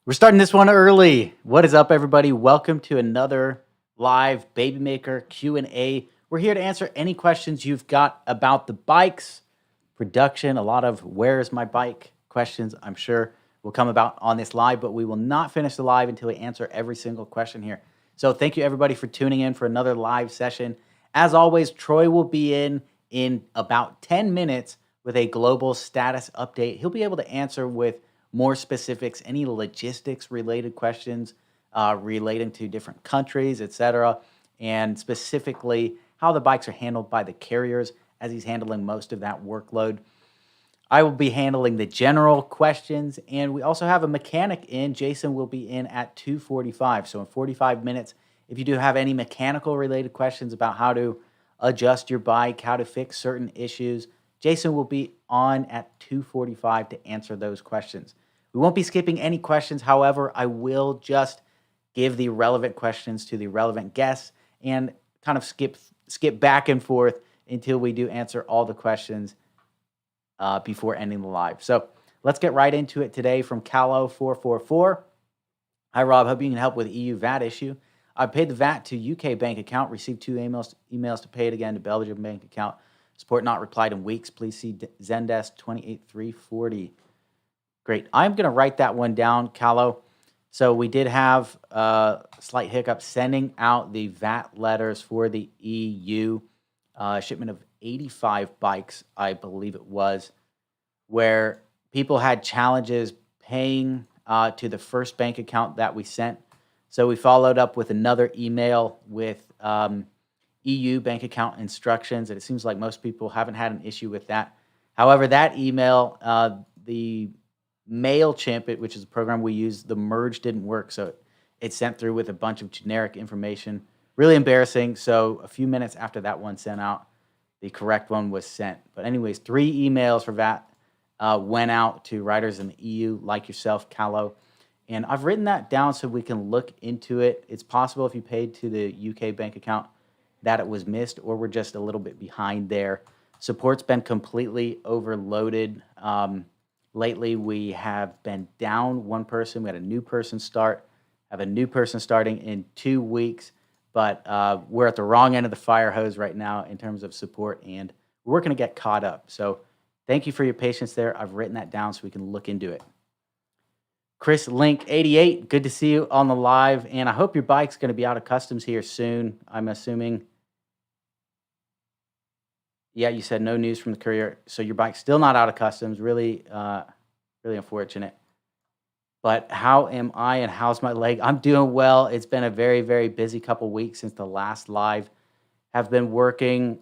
We're starting this one early. What is up, everybody? Welcome to another live Babymaker Q&A. We're here to answer any questions you've got about the bikes, production, a lot of where's my bike questions, I'm sure will come about on this live, but we will not finish the live until we answer every single question here. So thank you, everybody, for tuning in for another live session. As always, Troy will be in about 10 minutes with a global status update. He'll be able to answer with more specifics, any logistics related questions relating to different countries, etc., and specifically how the bikes are handled by the carriers, as he's handling most of that workload. I will be handling the general questions, and we also have a mechanic in. Jason will be in at 2:45. So in 45 minutes, if you do have any mechanical related questions about how to adjust your bike, how to fix certain issues, Jason will be on at 2:45 to answer those questions. We won't be skipping any questions. However, I will just give the relevant questions to the relevant guests and kind of skip back and forth until we do answer all the questions before ending the live. So let's get right into it today from Callow444. Hi, Rob. Hope you can help with EU VAT issue. I paid the VAT to UK bank account, received 2 emails to pay it again to Belgium bank account. Support not replied in weeks. Please see Zendesk 28340. Great. I'm going to write that one down, Callow. So we did have a slight hiccup sending out the VAT letters for the EU shipment of 85 bikes, I believe it was, where people had challenges paying to the first bank account that we sent. So we followed up with another email with EU bank account instructions, and it seems like most people haven't had an issue with that. However, that email, the MailChimp, which is a program we use, the merge didn't work, so it sent through with a bunch of generic information. Really embarrassing. So a few minutes after that one sent out, the correct one was sent. But anyways, 3 emails for VAT went out to riders in the EU, like yourself, Callow. And I've written that down so we can look into it. It's possible if you paid to the UK bank account that it was missed, or we're just a little bit behind there. Support's been completely overloaded. Lately, we have been down one person. We had a new person start. Have a new person starting in 2 weeks, but we're at the wrong end of the fire hose right now in terms of support, and we're working to get caught up. So thank you for your patience there. I've written that down so we can look into it. Chris Link 88, good to see you on the live, and I hope your bike's going to be out of customs here soon. I'm assuming Yeah, you said no news from the courier, so your bike's still not out of customs. Really, really unfortunate. But how am I and how's my leg? I'm doing well. It's been a very, very busy couple weeks since the last live. Have been working,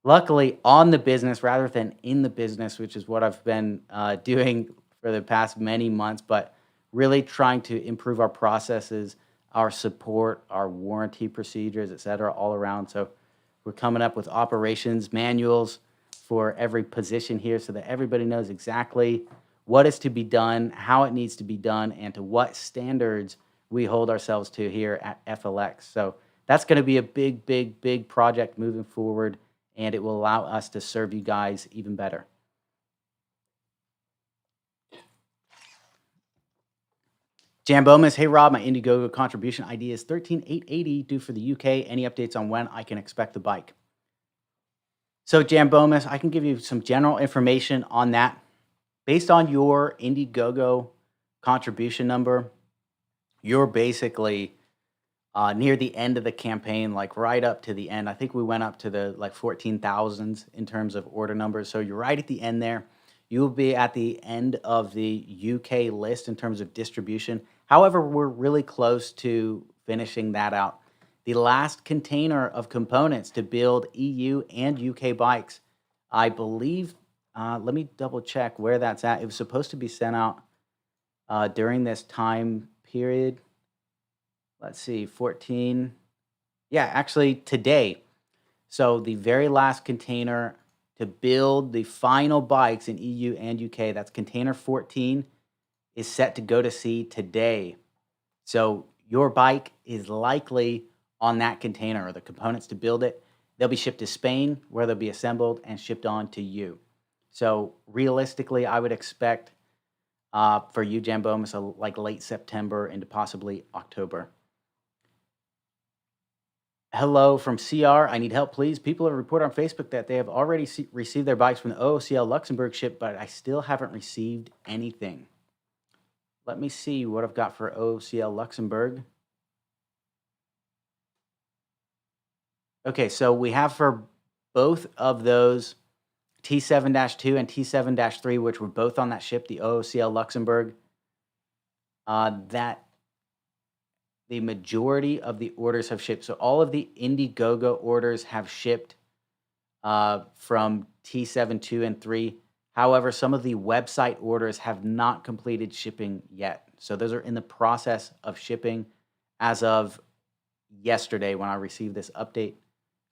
luckily, on the business rather than in the business, which is what I've been doing for the past many months. But really trying to improve our processes, our support, our warranty procedures, et cetera, all around. So we're coming up with operations manuals for every position here so that everybody knows exactly what is to be done, how it needs to be done, and to what standards we hold ourselves to here at FLX. So that's going to be a big, big, big project moving forward, and it will allow us to serve you guys even better. Jambomas, hey Rob, my Indiegogo contribution ID is 13880 due for the UK. Any updates on when I can expect the bike? So Jambomas, I can give you some general information on that. Based on your Indiegogo contribution number, you're basically near the end of the campaign, like right up to the end. I think we went up to the like 14,000s in terms of order numbers. So you're right at the end there. You will be at the end of the UK list in terms of distribution. However, we're really close to finishing that out. The last container of components to build EU and UK bikes, I believe, let me double check where that's at. It was supposed to be sent out during this time period. Let's see, 14. Yeah, actually today. So the very last container to build the final bikes in EU and UK, that's container 14, is set to go to sea today. So your bike is likely on that container, or the components to build it. They'll be shipped to Spain, where they'll be assembled and shipped on to you. So realistically, I would expect for you, Jambomas, like late September into possibly October. Hello from CR. I need help, please. People have reported on Facebook that they have already received their bikes from the OOCL Luxembourg ship, but I still haven't received anything. Let me see what I've got for OOCL Luxembourg. Okay, so we have for both of those T7-2 and T7-3, which were both on that ship, the OOCL Luxembourg, that the majority of the orders have shipped. So all of the Indiegogo orders have shipped from T7, 2, and 3. However, some of the website orders have not completed shipping yet. So those are in the process of shipping as of yesterday when I received this update.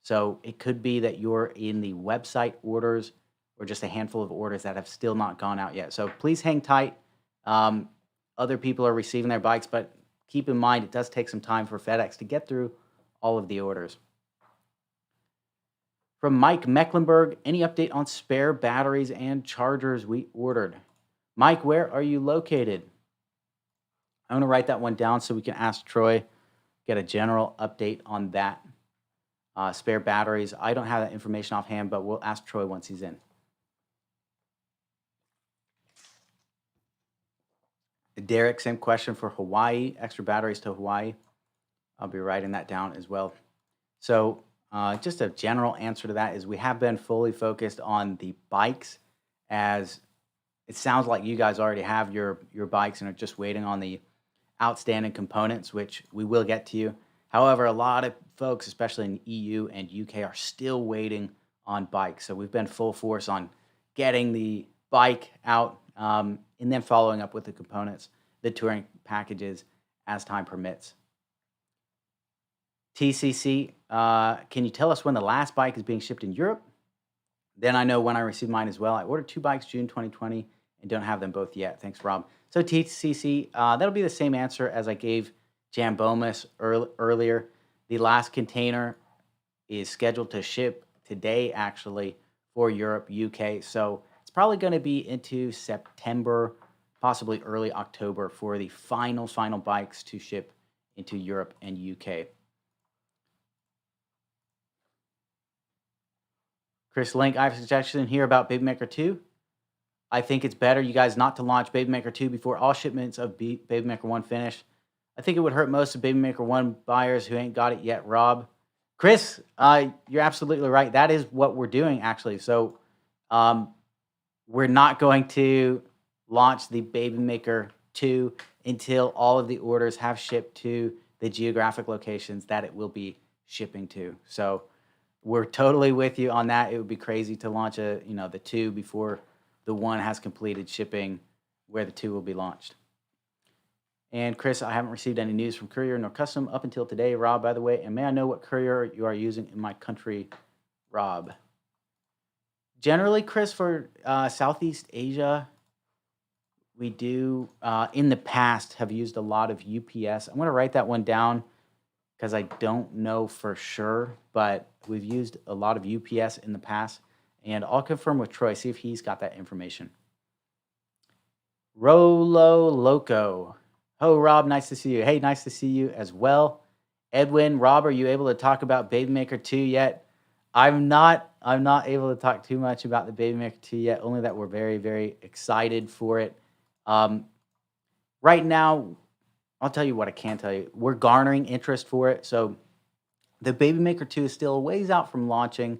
So it could be that you're in the website orders or just a handful of orders that have still not gone out yet. So please hang tight. Other people are receiving their bikes, but keep in mind, it does take some time for FedEx to get through all of the orders. From Mike Mecklenburg, any update on spare batteries and chargers we ordered? Mike, where are you located? I'm going to write that one down so we can ask Troy, get a general update on that. Spare batteries. I don't have that information offhand, but we'll ask Troy once he's in. Derek, same question for Hawaii, extra batteries to Hawaii. I'll be writing that down as well. So just a general answer to that is we have been fully focused on the bikes, as it sounds like you guys already have your bikes and are just waiting on the outstanding components, which we will get to you. However, a lot of folks, especially in EU and UK, are still waiting on bikes. So we've been full force on getting the bike out and then following up with the components, the touring packages as time permits. TCC, can you tell us when the last bike is being shipped in Europe? Then I know when I received mine as well. I ordered 2 bikes June 2020 and don't have them both yet. Thanks, Rob. So TCC, that'll be the same answer as I gave Jambomas earlier. The last container is scheduled to ship today, actually, for Europe, UK. So it's probably going to be into September, possibly early October for the final bikes to ship into Europe and UK. Chris Link, I have a suggestion here about Babymaker 2. I think it's better, you guys, not to launch Babymaker 2 before all shipments of Babymaker 1 finish. I think it would hurt most of Babymaker 1 buyers who ain't got it yet, Rob. Chris, you're absolutely right. That is what we're doing, actually. So we're not going to launch the Babymaker 2 until all of the orders have shipped to the geographic locations that it will be shipping to. So we're totally with you on that. It would be crazy to launch the 2 before the 1 has completed shipping where the 2 will be launched. And Chris, I haven't received any news from courier nor custom up until today. Rob, by the way, and may I know what courier you are using in my country, Rob? Generally, Chris, for Southeast Asia, we do, in the past, have used a lot of UPS. I'm going to write that one down because I don't know for sure, but we've used a lot of UPS in the past. And I'll confirm with Troy, see if he's got that information. Rolo Loco. Oh, Rob, nice to see you. Hey, nice to see you as well. Edwin, Rob, are you able to talk about Babymaker 2 yet? I'm not able to talk too much about the Babymaker 2 yet, only that we're very, very excited for it. Right now, I'll tell you what I can tell you. We're garnering interest for it. So the Babymaker 2 is still a ways out from launching.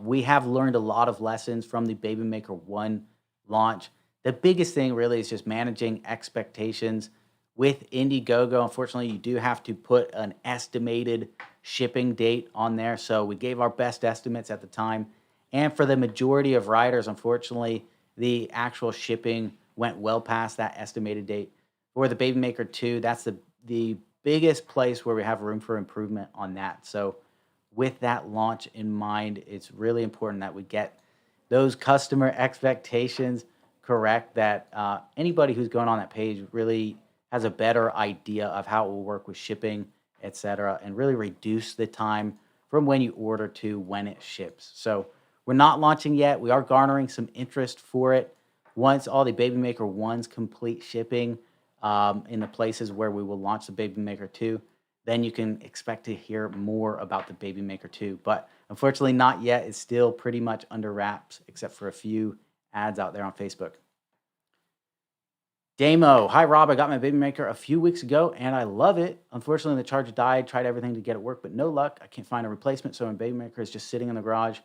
We have learned a lot of lessons from the Babymaker 1 launch. The biggest thing really is just managing expectations. With Indiegogo, unfortunately, you do have to put an estimated shipping date on there. So we gave our best estimates at the time. And for the majority of riders, unfortunately, the actual shipping went well past that estimated date. For the Babymaker 2, that's the biggest place where we have room for improvement on that. So with that launch in mind, it's really important that we get those customer expectations correct, that anybody who's going on that page really has a better idea of how it will work with shipping, etc., and really reduce the time from when you order to when it ships. So we're not launching yet. We are garnering some interest for it. Once all the Babymaker 1s complete shipping in the places where we will launch the Babymaker 2, then you can expect to hear more about the Babymaker 2. But unfortunately, not yet. It's still pretty much under wraps, except for a few ads out there on Facebook. Damo, hi Rob, I got my Babymaker a few weeks ago and I love it. Unfortunately, the charger died, tried everything to get it work, but no luck. I can't find a replacement, so my Babymaker is just sitting in the garage.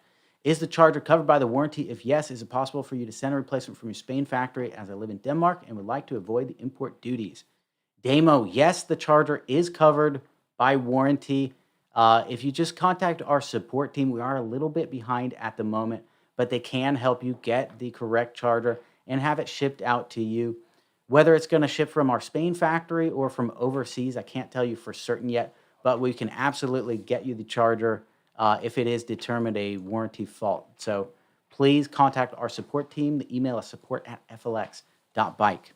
Is the charger covered by the warranty? If yes, is it possible for you to send a replacement from your Spain factory, as I live in Denmark and would like to avoid the import duties? Damo, yes, the charger is covered by warranty. If you just contact our support team, we are a little bit behind at the moment, but they can help you get the correct charger and have it shipped out to you. Whether it's going to ship from our Spain factory or from overseas, I can't tell you for certain yet, but we can absolutely get you the charger if it is determined a warranty fault. So please contact our support team. The email is support@flx.bike.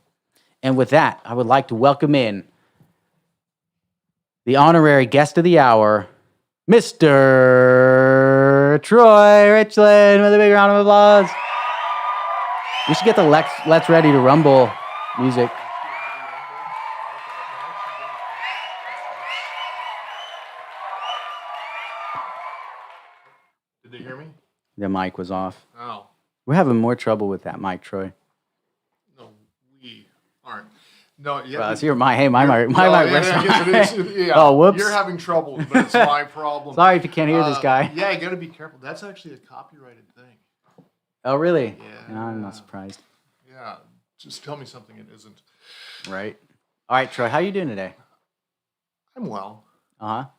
And with that, I would like to welcome in the honorary guest of the hour, Mr. Troy Richland, with a big round of applause. We should get the Let's Ready to Rumble music. Did they hear me? The mic was off. Oh. We're having more trouble with that mic, Troy. No, we aren't. No, yeah. Well, it's your mic. Hey, my mic. Yeah. Oh, whoops. You're having trouble, but it's my problem. Sorry if you can't hear this guy. Yeah, you got to be careful. That's actually a copyrighted thing. Oh, really? Yeah. No, I'm not surprised. Yeah. Just tell me something it isn't. Right. All right, Troy, how you doing today? I'm well. Uh-huh.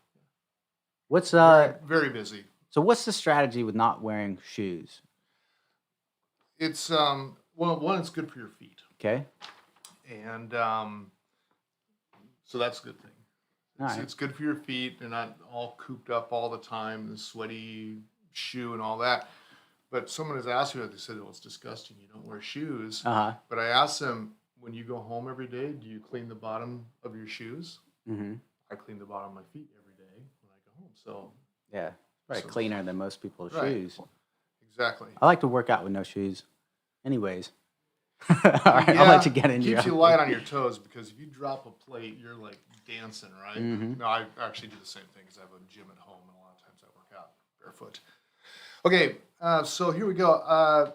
What's very busy. So what's the strategy with not wearing shoes? It's well, one, it's good for your feet. Okay. And so that's a good thing. It's good for your feet. They're not all cooped up all the time, the sweaty shoe and all that. But someone has asked me that. They said, well, it's disgusting. You don't wear shoes. Uh-huh. But I asked them, when you go home every day, do you clean the bottom of your shoes? Mm-hmm. I clean the bottom of my feet every day when I go home. So yeah, probably cleaner than most people's right. shoes. Exactly. I like to work out with no shoes. Anyways. All right, yeah, I'll let you get into it. Keeps you light on your toes, because if you drop a plate, you're like dancing, right? Mm-hmm. No, I actually do the same thing because I have a gym at home, and a lot of times I work out barefoot. Okay, so here we go. I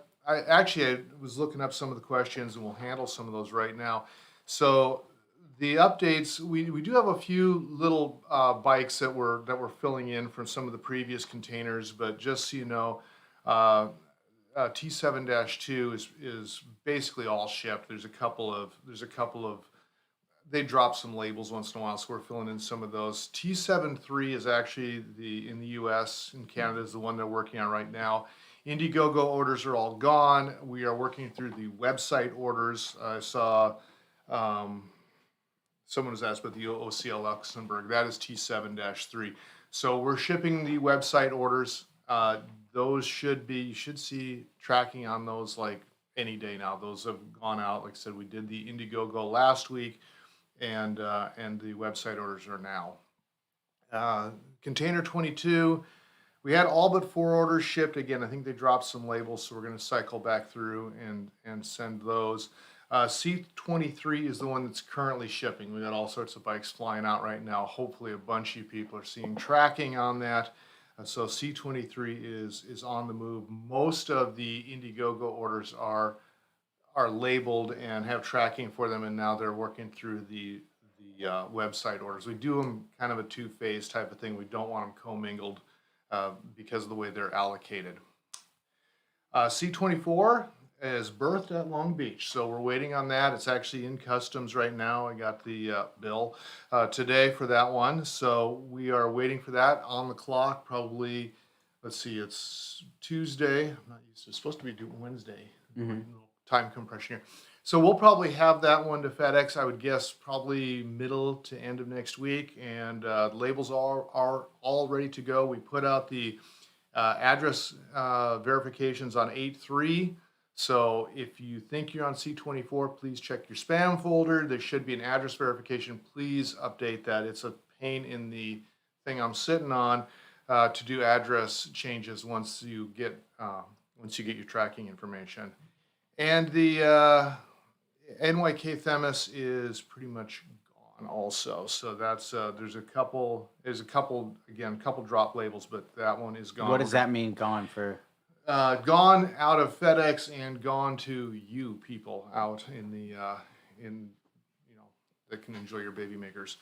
was looking up some of the questions, and we'll handle some of those right now. So The updates, we do have a few little bikes that we're filling in from some of the previous containers, but just so you know, uh, T7-2 is basically all shipped. There's a couple of they drop some labels once in a while, so we're filling in some of those. T7-3 is actually in the US and Canada is the one they're working on right now. Indiegogo orders are all gone. We are working through the website orders. I saw someone was asked about the OCL Luxembourg. That is T7-3. So we're shipping the website orders. Those you should see tracking on those like any day now. Those have gone out. Like I said, we did the Indiegogo last week, and the website orders are now. Container 22, we had all but 4 orders shipped. Again, I think they dropped some labels, so we're going to cycle back through and send those. C23 is the one that's currently shipping. We got all sorts of bikes flying out right now. Hopefully a bunch of you people are seeing tracking on that. So C23 is on the move. Most of the Indiegogo orders are labeled and have tracking for them, and now they're working through the website orders. We do them kind of a two-phase type of thing. We don't want them commingled because of the way they're allocated. C24 is birthed at Long Beach, so we're waiting on that. It's actually in customs right now. I got the bill today for that one, so we are waiting for that on the clock. Probably, let's see, it's Tuesday. I'm not used to. It's supposed to be due Wednesday. Time compression here. So we'll probably have that one to FedEx. I would guess probably middle to end of next week, and labels are all ready to go. We put out the address verifications on 8/3. So if you think you're on C24, please check your spam folder. There should be an address verification. Please update that. It's a pain in the thing I'm sitting on to do address changes once you get your tracking information. And the NYK Themis is pretty much gone also. So that's there's a couple drop labels, but that one is gone. What does that mean, gone for? Gone out of FedEx and gone to you people out in the that can enjoy your Babymakers.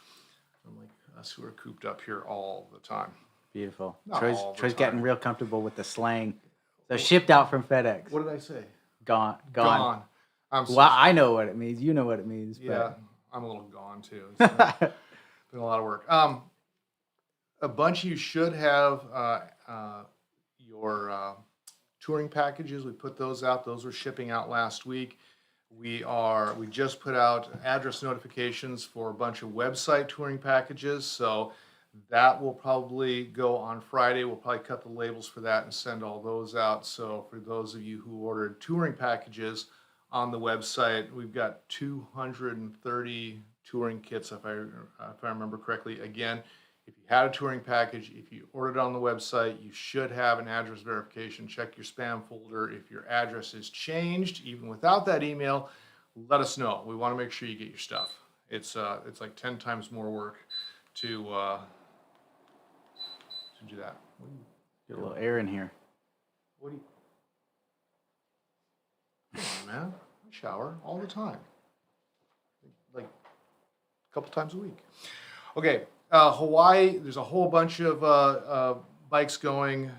Unlike us who are cooped up here all the time. Beautiful. Not all the Troy's time. getting real comfortable with the slang. So shipped out from FedEx. What did I say? Gone. Gone. Well, I know what it means. You know what it means. Yeah, I'm a little gone too. It's been a lot of work. A bunch of you should have your touring packages. We put those out. Those were shipping out last week. We just put out address notifications for a bunch of website touring packages. So that will probably go on Friday. We'll probably cut the labels for that and send all those out. So for those of you who ordered touring packages on the website, we've got 230 touring kits, if I remember correctly. Again, if you had a touring package, if you ordered on the website, you should have an address verification. Check your spam folder. If your address is changed, even without that email, let us know. We want to make sure you get your stuff. It's like 10 times more work to do that. Get a little air in here. What do you? Come on, man. I shower all the time. Like a couple times a week. Okay. Hawaii, there's a whole bunch of bikes going.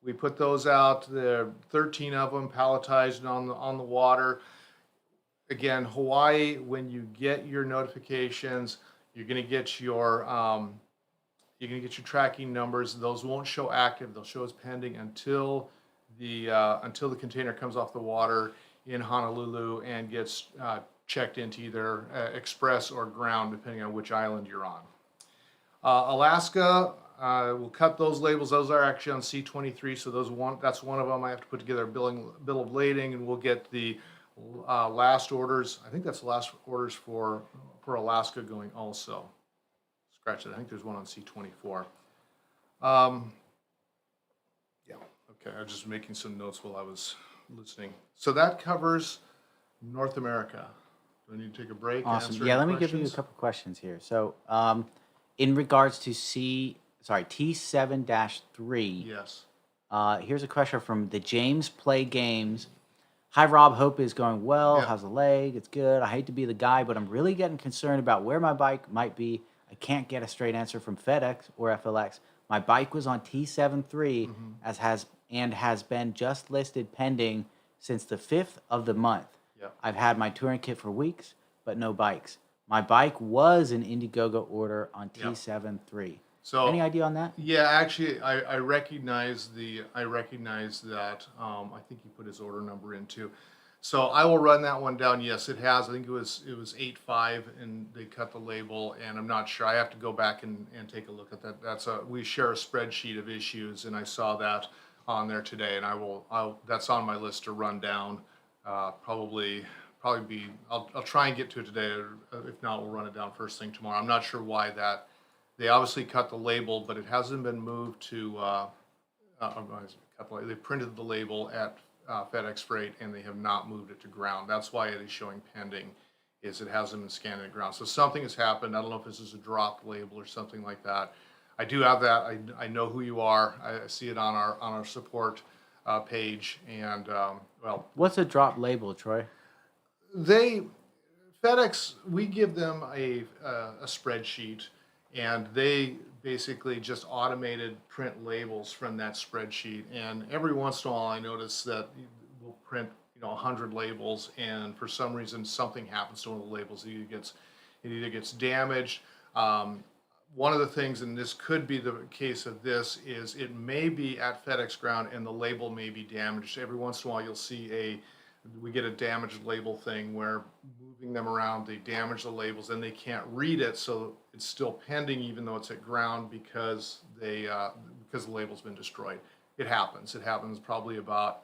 We put those out. There are 13 of them palletized on the water. Again, Hawaii, when you get your notifications, you're going to get your tracking numbers. Those won't show active. They'll show as pending until the container comes off the water in Honolulu and gets checked into either express or ground, depending on which island you're on. Alaska, we'll cut those labels. Those are actually on C23, so that's one of them. I have to put together a bill of lading, and we'll get the last orders. I think that's the last orders for Alaska going also. Scratch it. I think there's one on C24. Yeah, okay. I was just making some notes while I was listening. So that covers North America. Do I need to take a break? Awesome. Yeah, let me give you a couple questions here. So, in regards to T7-3. Yes. Here's a question from the James Play Games. Hi, Rob. Hope is going well. Yeah. How's the leg? It's good. I hate to be the guy, but I'm really getting concerned about where my bike might be. I can't get a straight answer from FedEx or FLX. My bike was on T73 Hmm. has been just listed pending since the 5th of the month. Yeah. I've had my touring kit for weeks, but no bikes. My bike was an Indiegogo order on Yeah. T73. Any So idea on that? yeah, actually, I recognize I recognize that. I think he put his order number in too. So I will run that one down. Yes, it has. I think it was 8.5, and they cut the label. And I'm not sure. I have to go back and take a look at that. We share a spreadsheet of issues, and I saw that on there today. And I'll that's on my list to run down. Probably be. I'll try and get to it today. Or if not, we'll run it down first thing tomorrow. I'm not sure why that. They obviously cut the label, but it hasn't been moved to, they printed the label at FedEx Freight, and they have not moved it to ground. That's why it is showing pending, is it hasn't been scanned to ground. So something has happened. I don't know if this is a dropped label or something like that. I do have that. I know who you are. I see it on our support page, and well, What's a drop label, Troy? they FedEx, we give them a spreadsheet, and they basically just automated print labels from that spreadsheet. And every once in a while, I notice that we'll print 100 labels, and for some reason something happens to one of the labels. It either gets damaged. One of the things, and this could be the case of this, is it may be at FedEx ground and the label may be damaged. Every once in a while, you'll see we get a damaged label thing where moving them around, they damage the labels and they can't read it, so it's still pending even though it's at ground because because the label's been destroyed. It happens. It happens probably about,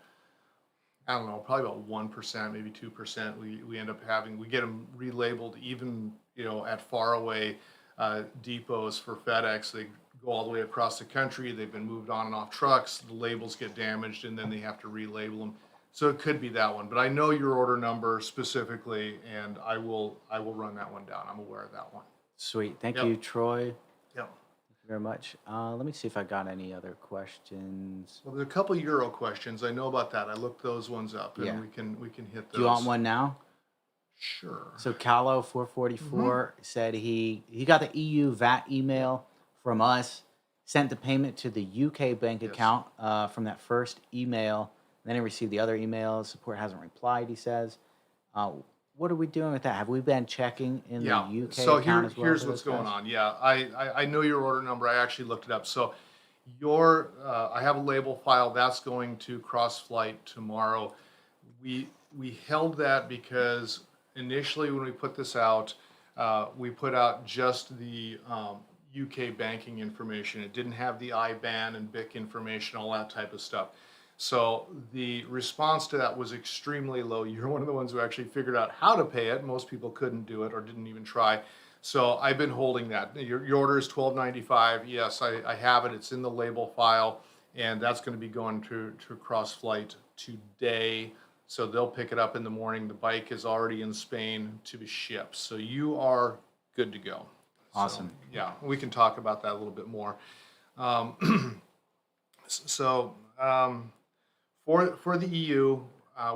I don't know, probably about 1%, maybe 2%. We end up we get them relabeled even at faraway depots for FedEx. They go all the way across the country. They've been moved on and off trucks. The labels get damaged, and then they have to relabel them. So it could be that one, but I know your order number specifically, and I will run that one down. I'm aware of that one. Sweet. Thank Yep. you, Troy. Yep. Thank you very much. Let me see if I got any other questions. Well, there's a couple Euro questions. I know about that. I looked those ones up, and Yeah. we can hit those. Do you want one now? Sure. So Callow 444 said he got the EU VAT email from us, sent the payment to the UK bank Yes. account from that first email. Then he received the other emails. Support hasn't replied, he says. What are we doing with that? Have we been checking in Yeah. the UK So account as well? here's for what's those going guys? on. Yeah, I know your order number. I actually looked it up. So I have a label file that's going to CrossFlight tomorrow. We held that because initially when we put this out, we put out just the UK banking information. It didn't have the IBAN and BIC information, all that type of stuff. So the response to that was extremely low. You're one of the ones who actually figured out how to pay it. Most people couldn't do it or didn't even try. So I've been holding that. Your order is $12.95. Yes, I have it. It's in the label file, and that's going to be going to CrossFlight today. So they'll pick it up in the morning. The bike is already in Spain to be shipped. So you are good to go. Awesome. So, yeah, we can talk about that a little bit more. So for the EU,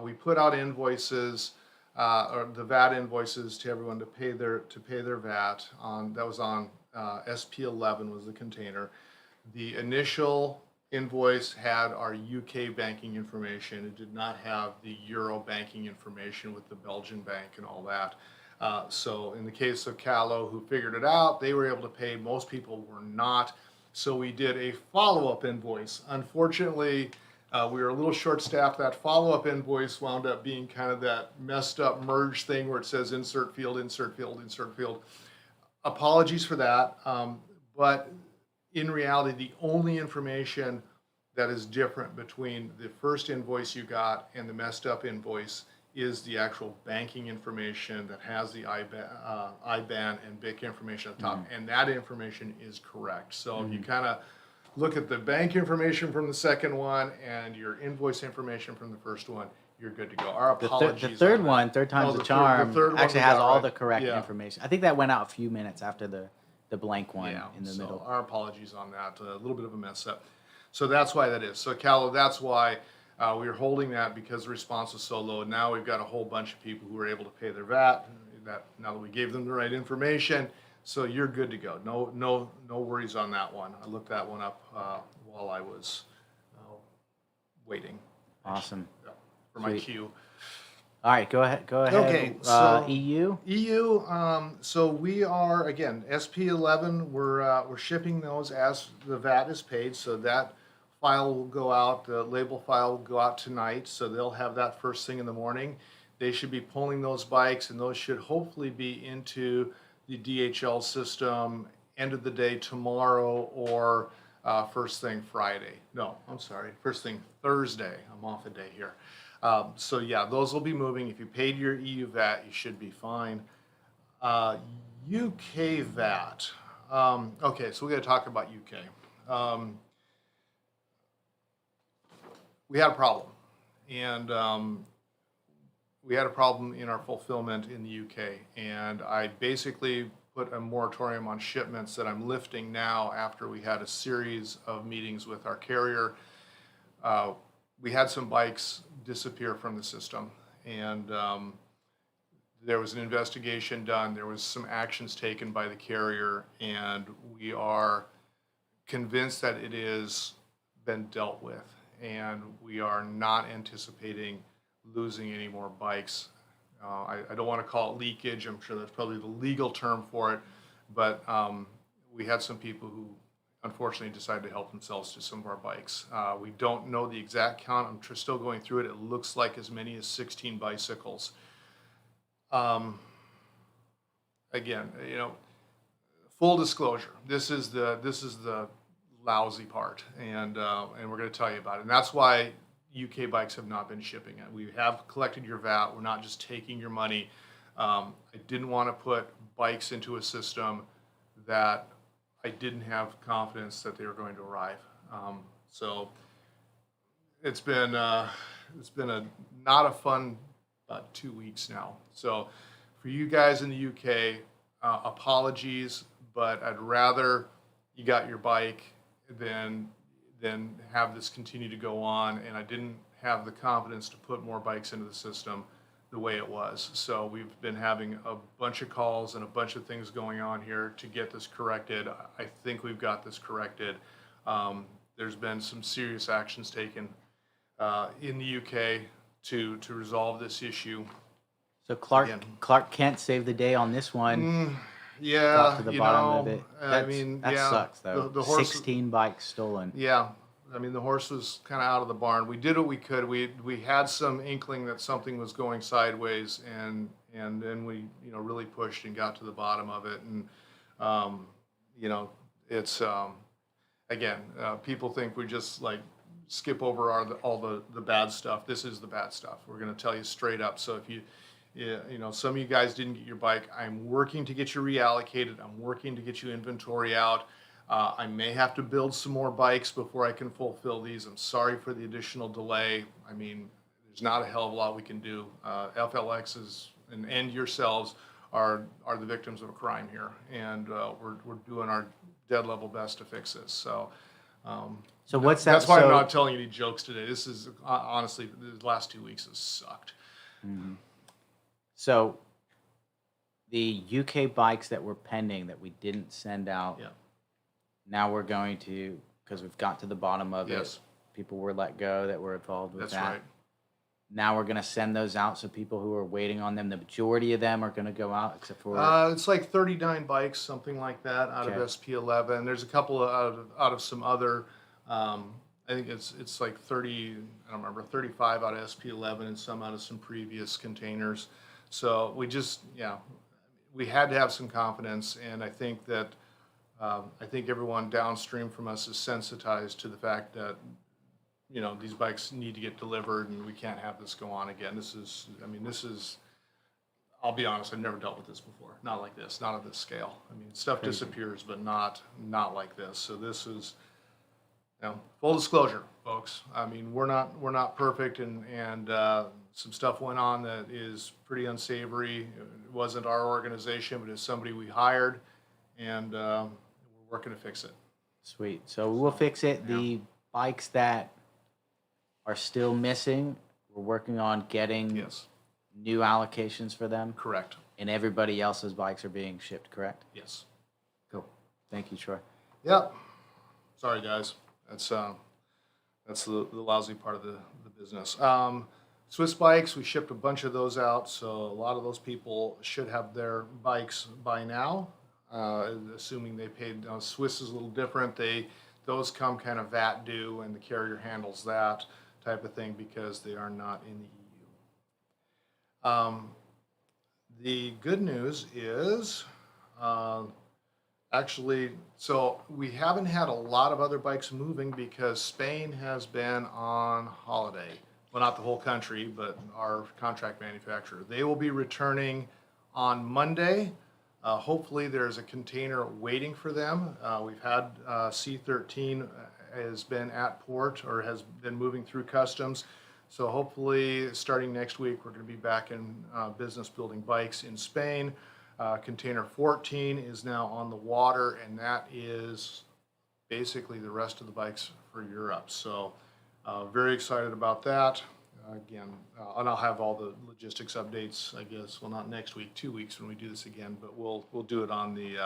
we put out invoices, or the VAT invoices to everyone to pay their VAT on. That was on SP11 was the container. The initial invoice had our UK banking information. It did not have the Euro banking information with the Belgian bank and all that. So in the case of Callow, who figured it out, they were able to pay. Most people were not. So we did a follow-up invoice. Unfortunately, we were a little short-staffed. That follow-up invoice wound up being kind of that messed up merge thing where it says insert field, insert field, insert field. Apologies for that. But in reality, the only information that is different between the first invoice you got and the messed up invoice is the actual banking information that has the IBAN and BIC information at the top, and that information is correct. So if you kind of look at the bank information from the second one and your invoice information from the first one, you're good to go. Our apologies. The third on one, that. third time's Oh, the charm, third one actually we has got all right. the correct Yeah. information. I think that went out a few minutes after the blank one Yeah, in the so middle. our apologies on that. A little bit of a mess up. So that's why that is. So Callow, that's why We were holding that because the response was so low. Now we've got a whole bunch of people who are able to pay their VAT. Now that we gave them the right information, so you're good to go. No worries on that one. I looked that one up while I was waiting. Awesome. Yeah, for my Sweet. queue. All right, go ahead. Okay, so EU. EU. So we are again SP11. We're shipping those as the VAT is paid. So that file will go out. The label file will go out tonight. So they'll have that first thing in the morning. They should be pulling those bikes, and those should hopefully be into the DHL system end of the day tomorrow or first thing Friday. No, I'm sorry, first thing Thursday. I'm off a day here. So yeah, those will be moving. If you paid your EU VAT, you should be fine. UK VAT. Okay, so we got to talk about UK. We had a problem, and we had a problem in our fulfillment in the UK, and I basically put a moratorium on shipments that I'm lifting now after we had a series of meetings with our carrier. We had some bikes disappear from the system, and there was an investigation done. There was some actions taken by the carrier, and we are convinced that it has been dealt with, and we are not anticipating losing any more bikes. I don't want to call it leakage. I'm sure that's probably the legal term for it, but we had some people who unfortunately decided to help themselves to some of our bikes. We don't know the exact count. I'm still going through it. It looks like as many as 16 bicycles. Again, full disclosure. This is the lousy part, and we're going to tell you about it. And that's why UK bikes have not been shipping it. We have collected your VAT. We're not just taking your money. I didn't want to put bikes into a system that I didn't have confidence that they were going to arrive. So it's been not a fun 2 weeks now. So for you guys in the UK, apologies, but I'd rather you got your bike than have this continue to go on, and I didn't have the confidence to put more bikes into the system the way it was. So we've been having a bunch of calls and a bunch of things going on here to get this corrected. I think we've got this corrected. There's been some serious actions taken in the UK to resolve this issue. So Clark Kent saved the day on this one. Yeah, Got to the bottom of it. That yeah, sucks though. the horse, 16 bikes stolen. Yeah, I mean the horse was kind of out of the barn. We did what we could. We had some inkling that something was going sideways, and then we really pushed and got to the bottom of it. And it's again, people think we just like skip over all the bad stuff. This is the bad stuff. We're going to tell you straight up. So if some of you guys didn't get your bike, I'm working to get you reallocated. I'm working to get you inventory out. I may have to build some more bikes before I can fulfill these. I'm sorry for the additional delay. I mean, there's not a hell of a lot we can do. FLXs and yourselves are the victims of a crime here, and we're doing our dead level best to fix this. So what's that? That's why I'm not telling any jokes today. This is honestly, the last 2 weeks has sucked. Mm-hmm. So the UK bikes that were pending that we didn't send out, now we're going to, because we've got to the bottom of it, people were let go that were involved with that. That's right. Now we're going to send those out, so people who are waiting on them, the majority of them are going to go out, except for... it's like 39 bikes, something like that, out of SP11. There's a couple out of some other... I think it's like 30, I don't remember, 35 out of SP11 and some out of some previous containers. So we just, we had to have some confidence, and I think that everyone downstream from us is sensitized to the fact that these bikes need to get delivered, and we can't have this go on again. This is, I'll be honest, I've never dealt with this before. Not like this, not at this scale. I mean, stuff disappears, but not like this. So this is, full disclosure, folks. I mean, we're not perfect, and some stuff went on that is pretty unsavory. It wasn't our organization, but it's somebody we hired, and we're working to fix it. Sweet. So we'll fix it. The bikes that are still missing. We're working on getting Yes, new allocations for them, correct. and everybody else's bikes are being shipped, correct? Yes. Cool. Thank you, Troy. Yep. Sorry, guys. That's the lousy part of the business. Swiss bikes, we shipped a bunch of those out, so a lot of those people should have their bikes by now, assuming they paid. Swiss is a little different. Those come kind of VAT due, and the carrier handles that type of thing because they are not in the EU. The good news is, actually, so we haven't had a lot of other bikes moving because Spain has been on holiday. Well, not the whole country, but our contract manufacturer. They will be returning on Monday. Hopefully, there's a container waiting for them. We've had C13 has been at port or has been moving through customs. So hopefully, starting next week, we're going to be back in business building bikes in Spain. Container 14 is now on the water, and that is basically the rest of the bikes for Europe. So very excited about that. Again, and I'll have all the logistics updates, I guess, well, not next week, 2 weeks when we do this again, but we'll do it on the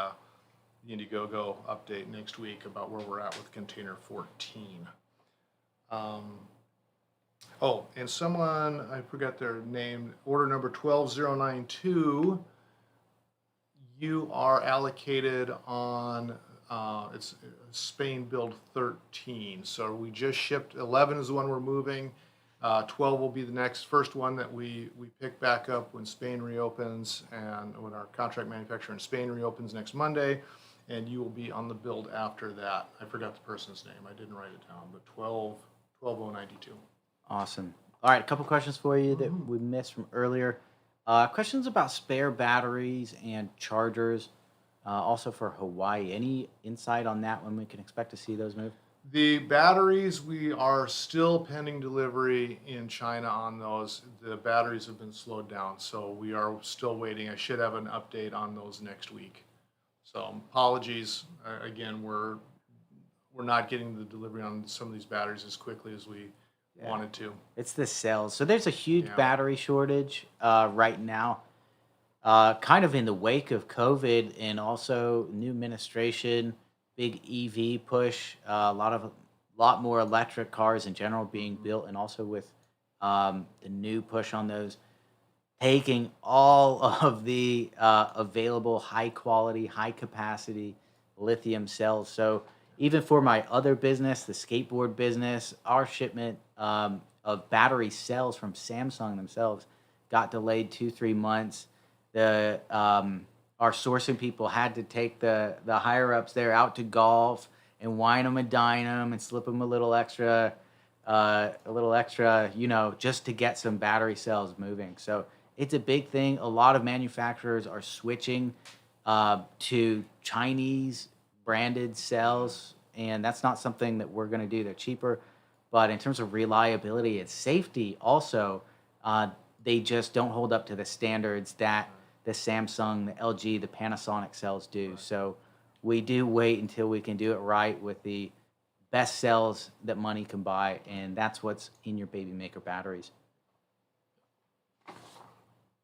Indiegogo update next week about where we're at with container 14. Oh, and someone, I forgot their name, order number 12092, you are allocated on, it's Spain build 13. So we just shipped, 11 is the one we're moving. 12 will be the next first one that we pick back up when Spain reopens and when our contract manufacturer in Spain reopens next Monday. And you will be on the build after that. I forgot the person's name. I didn't write it down, but 12092. Awesome. All right, a couple questions for you that we missed from earlier. Questions about spare batteries and chargers, also for Hawaii. Any insight on that when we can expect to see those move? The batteries, we are still pending delivery in China on those. The batteries have been slowed down, so we are still waiting. I should have an update on those next week. So apologies. Again, we're not getting the delivery on some of these batteries as quickly as we wanted to. It's the cells. So there's a huge Yeah. battery shortage right now, kind of in the wake of COVID and also new administration, big EV push, a lot more electric cars in general being built, and also with the new push on those, taking all of the available high quality, high capacity lithium cells. So even for my other business, the skateboard business, our shipment of battery cells from Samsung themselves got delayed 2-3 months. The our sourcing people had to take the higher ups there out to golf and wine them and dine them and slip them a little extra, just to get some battery cells moving. So it's a big thing. A lot of manufacturers are switching to Chinese branded cells, and that's not something that we're going to do. They're cheaper, but in terms of reliability and safety, also, they just don't hold up to the standards that the Samsung, the LG, the Panasonic cells do. So we do wait until we can do it right with the best cells that money can buy, and that's what's in your Babymaker batteries.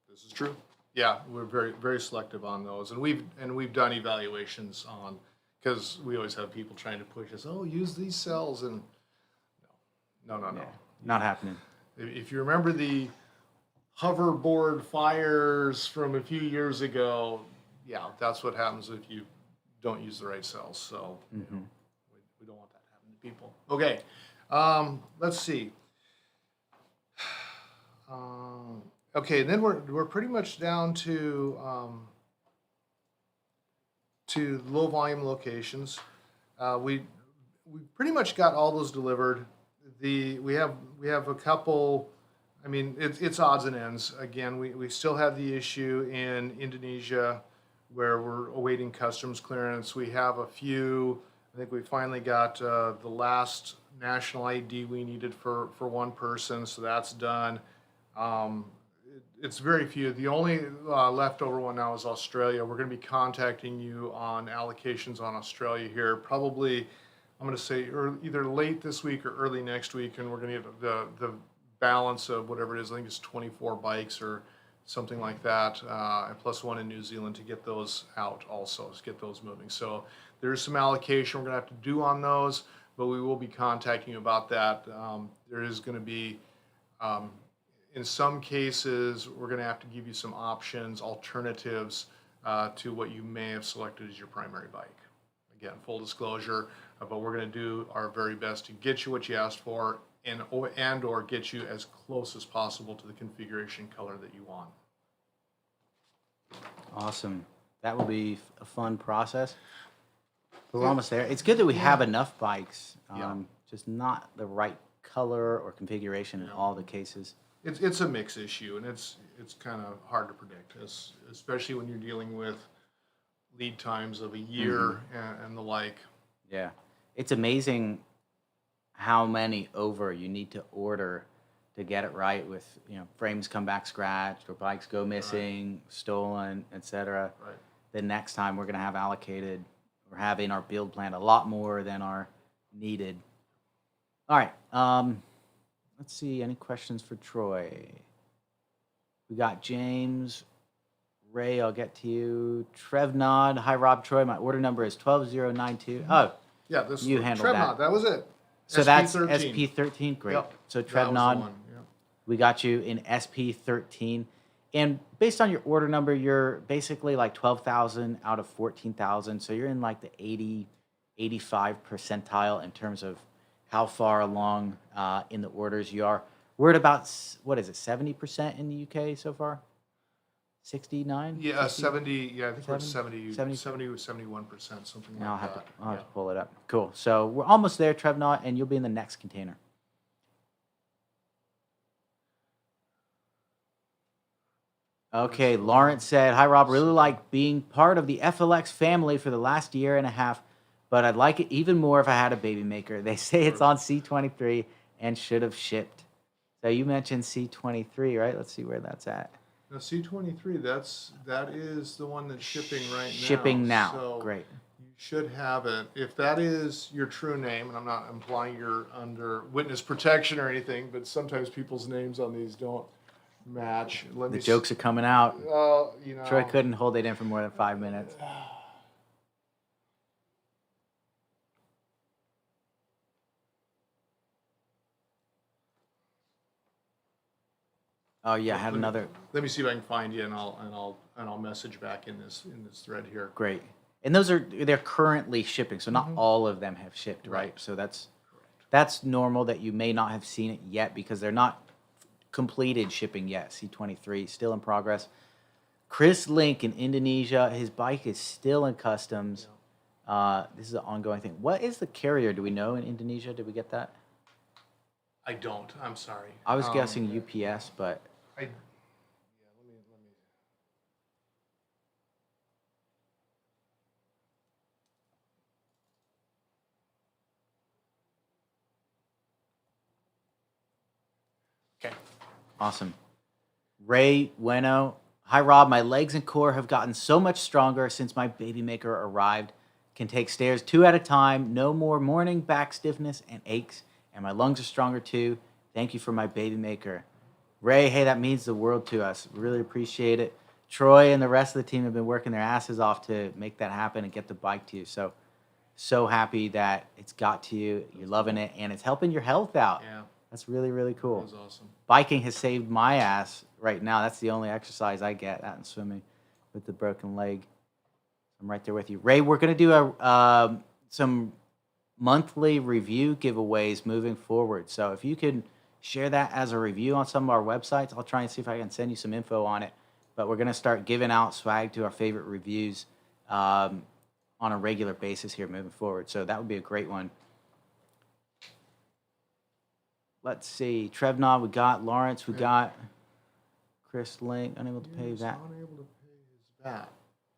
This is true. Yeah, we're very, very selective on those, and we've done evaluations on, because we always have people trying to push us. Oh, use these cells, and no. Yeah, not happening. If you remember the hoverboard fires from a few years ago, yeah, that's what happens if you don't use the right cells. So we don't want that to happen to people. Okay, let's see. Okay, then we're pretty much down to low volume locations. We pretty much got all those delivered. We have a couple. I mean, it's odds and ends. Again, we still have the issue in Indonesia where we're awaiting customs clearance. We have a few. I think we finally got the last national ID we needed for one person, so that's done. It's very few. The only leftover one now is Australia. We're going to be contacting you on allocations on Australia here probably I'm going to say either late this week or early next week, and we're going to get the balance of whatever it is. I think it's 24 bikes or something like that, plus one in New Zealand to get those out also, to get those moving. So there's some allocation we're going to have to do on those, but we will be contacting you about that. There is going to be, in some cases, we're going to have to give you some options, alternatives to what you may have selected as your primary bike. Again, full disclosure, but we're going to do our very best to get you what you asked for and or get you as close as possible to the configuration color that you want. Awesome. That will be a fun process. But we're almost there. It's good that we have enough bikes, just not the right color or configuration in all the cases. It's a mix issue, and it's kind of hard to predict, especially when you're dealing with lead times of a year and the like. Yeah. It's amazing how many over you need to order to get it right with, frames come back scratched or bikes go missing, stolen, etc. Right. The next time we're going to have allocated or have in our build plan a lot more than are needed. All right. Let's see. Any questions for Troy? We got James. Ray, I'll get to you. Trevnod. Hi, Rob. Troy, my order number is 12092. Oh, yeah, this you handled Trevnod, that was it. so SP13. that's SP13. Great. Yep, So that was the Trevnod, one, yeah. we got you in SP13. And based on your order number, you're basically like 12,000 out of 14,000. So you're in like the 80, 85 percentile in terms of how far along in the orders you are. We're at about, what is it, 70% in the UK so far? 69? Yeah, 60? 70. Yeah, I think we're at 70, 70? 70 or 71%, something I'll like have that. I'll have to pull it up. Cool. So we're almost there, Trevnod, and you'll be in the next container. Okay, Lawrence said, hi, Rob. Really like being part of the FLX family for the last year and a half, but I'd like it even more if I had a Babymaker. They say it's on C23 and should have shipped. So you mentioned C23, right? Let's see where that's at. Now, C23, that is the one that's shipping right now. Shipping now. So Great. you should have it. If that is your true name, and I'm not implying you're under witness protection or anything, but sometimes people's names on these don't match. The jokes are coming out. You know. Troy couldn't hold it in for more than 5 minutes. Oh yeah, I had another. Let me see if I can find you, and I'll message back in this thread here. Great. And they're currently shipping, so not all of them have shipped, right? So that's normal that you may not have seen it yet because they're not completed shipping yet. C23 still in progress. Chris Link in Indonesia, his bike is still in customs. This is an ongoing thing. What is the carrier? Do we know in Indonesia? Did we get that? I don't. I'm sorry. I was guessing UPS, but Let me. Okay. awesome. Ray Bueno. Hi, Rob. My legs and core have gotten so much stronger since my Babymaker arrived. Can take stairs 2 at a time. No more morning back stiffness and aches. And my lungs are stronger too. Thank you for my Babymaker. Ray, hey, that means the world to us. Really appreciate it. Troy and the rest of the team have been working their asses off to make that happen and get the bike to you. So happy that it's got to you. You're loving it, and it's helping your health out. Yeah. That's really, really cool. That was awesome. Biking has saved my ass right now. That's the only exercise I get, that and swimming with the broken leg. I'm right there with you. Ray, we're going to do some monthly review giveaways moving forward. So if you could share that as a review on some of our websites, I'll try and see if I can send you some info on it. But we're going to start giving out swag to our favorite reviews on a regular basis here moving forward. So that would be a great one. Let's see. Trevnod, we got. Lawrence, we got. Chris Link, unable to pay VAT. Unable to pay his VAT.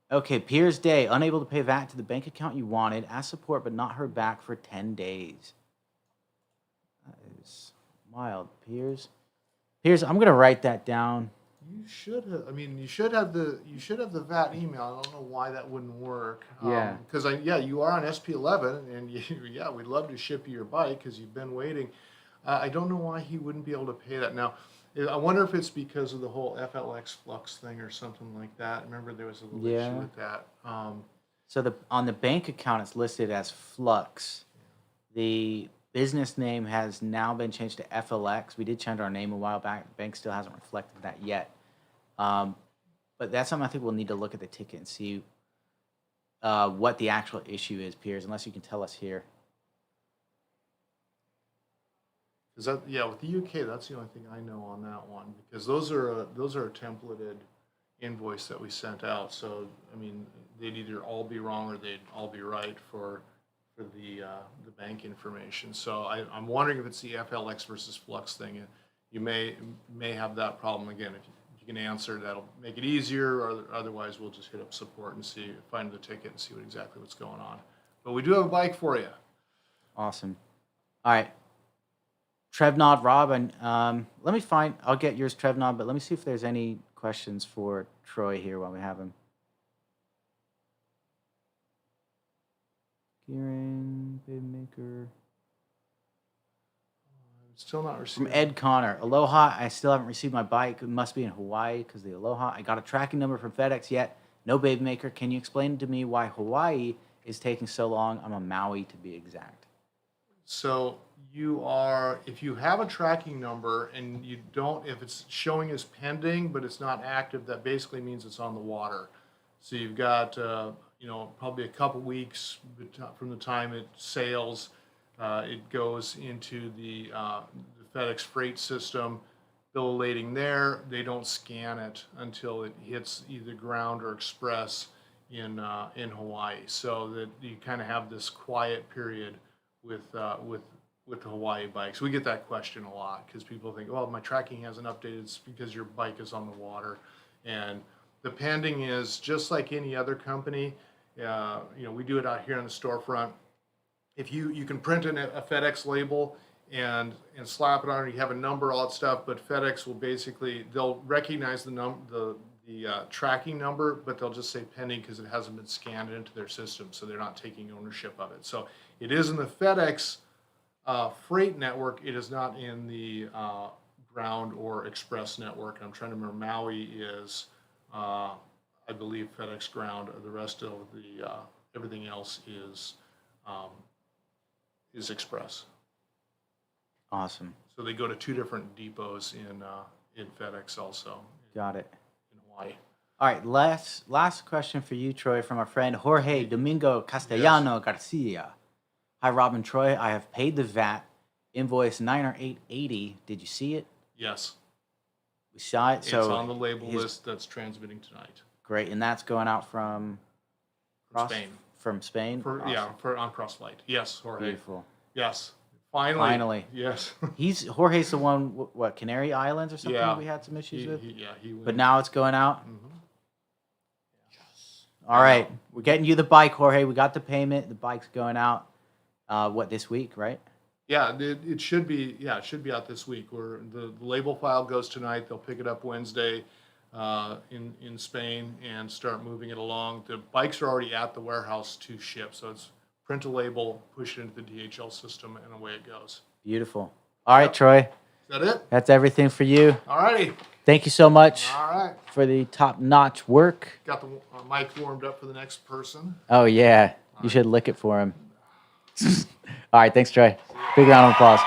Okay, Piers Day, unable to pay VAT to the bank account you wanted. Asked support, but not heard back for 10 days. That is wild. Piers, I'm going to write that down. You should have. I mean, you should have the VAT email. I don't know why that wouldn't work. Yeah. Because you are on SP11, and yeah, we'd love to ship you your bike because you've been waiting. I don't know why he wouldn't be able to pay that now. I wonder if it's because of the whole FLX Flux thing or something like that. Remember, there was a little issue Yeah. with that. So on the bank account, it's listed as Flux. The business name has now been changed to FLX. We did change our name a while back. The bank still hasn't reflected that yet. But that's something I think we'll need to look at the ticket and see what the actual issue is, Piers, unless you can tell us here. Is that with the UK? That's the only thing I know on that one because those are a templated invoice that we sent out. So I mean, they'd either all be wrong or they'd all be right for the bank information. So I'm wondering if it's the FLX versus Flux thing. You may have that problem again. If you can answer, that'll make it easier. Or otherwise, we'll just hit up support and find the ticket and see exactly what's going on. But we do have a bike for you. Awesome. All right. Trevnod, Rob, and I'll get yours, Trevnod, but let me see if there's any questions for Troy here while we have him. Kieran, Babymaker. Still not receiving. From Ed Connor. Aloha, I still haven't received my bike. It must be in Hawaii because the Aloha. I got a tracking number from FedEx yet. No Babymaker. Can you explain to me why Hawaii is taking so long? I'm on Maui to be exact. So if you have a tracking number and if it's showing as pending, but it's not active, that basically means it's on the water. So you've got, probably a couple weeks from the time it sails, it goes into the FedEx freight system, bill of lading there. They don't scan it until it hits either ground or express in Hawaii. So that you kind of have this quiet period with the Hawaii bikes. We get that question a lot because people think, well, my tracking hasn't updated. It's because your bike is on the water. And the pending is just like any other company. We do it out here on the storefront. If you can print a FedEx label and slap it on it, you have a number, all that stuff, but FedEx will they'll recognize the tracking number, but they'll just say pending because it hasn't been scanned into their system, so they're not taking ownership of it. So it is in the FedEx freight network. It is not in the ground or express network. I'm trying to remember. Maui is, I believe, FedEx ground. The rest of the everything else is express. Awesome. So they go to two different depots in FedEx also. Got it. In Hawaii. All right, last question for you, Troy, from our friend Jorge Domingo Castellano Garcia. Hi, Rob and Troy. I have paid the VAT invoice 90880. Did you see it? Yes. We saw it. It's on the label list that's transmitting tonight. Great, and that's going out from Spain. From Spain. On CrossFlight. Yes, Jorge. Beautiful. Yes. Finally. Yes. Jorge's the one. What, Canary Islands or something? Yeah. That we had some issues with. He went. But now it's going out. Mhm. All right, we're getting you the bike, Jorge. We got the payment. The bike's going out. This week, right? Yeah, it should be. Yeah, it should be out this week. Where the label file goes tonight. They'll pick it up Wednesday in Spain and start moving it along. The bikes are already at the warehouse to ship, so it's print a label, push it into the DHL system, and away it goes. Beautiful. All right, Troy. Is that it? That's everything for you. All righty. Thank you so much All right. for the top-notch work. Got the mic warmed up for the next person. Oh, yeah. You should lick it for him. All right, thanks, Troy. Big round of applause.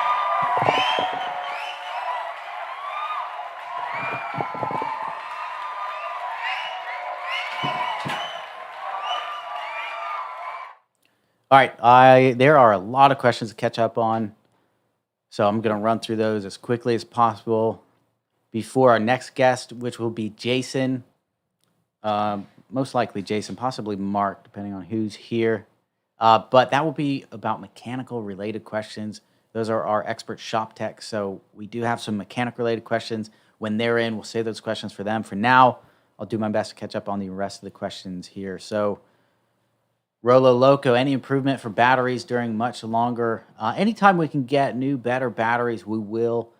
All right, there are a lot of questions to catch up on, so I'm going to run through those as quickly as possible before our next guest, which will be Jason. Most likely Jason, possibly Mark, depending on who's here. But that will be about mechanical-related questions. Those are our expert shop techs, so we do have some mechanic-related questions. When they're in, we'll save those questions for them. For now, I'll do my best to catch up on the rest of the questions here. So, Rolo Loco, any improvement for batteries during much longer? Anytime we can get new, better batteries, we will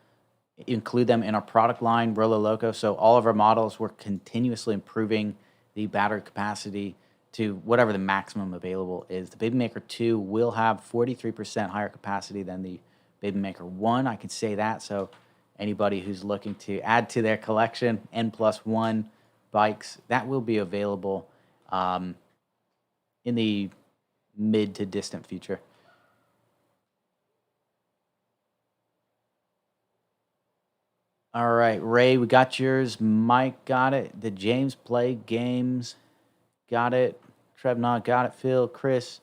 include them in our product line, Rolo Loco. So all of our models, we're continuously improving the battery capacity to whatever the maximum available is. The Babymaker 2 will have 43% higher capacity than the Babymaker 1. I can say that. So anybody who's looking to add to their collection, N+1 bikes, that will be available in the mid to distant future. All right, Ray, we got yours. Mike got it. The James Play Games got it. Trevnod got it. Phil, Chris,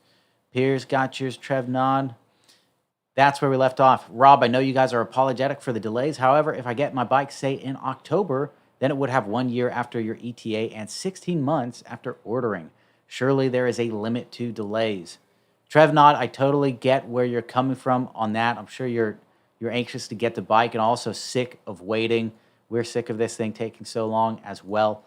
Piers got yours. Trevnod. That's where we left off. Rob, I know you guys are apologetic for the delays. However, if I get my bike, say, in October, then it would have 1 year after your ETA and 16 months after ordering. Surely there is a limit to delays. Trevnod, I totally get where you're coming from on that. I'm sure you're anxious to get the bike and also sick of waiting. We're sick of this thing taking so long as well.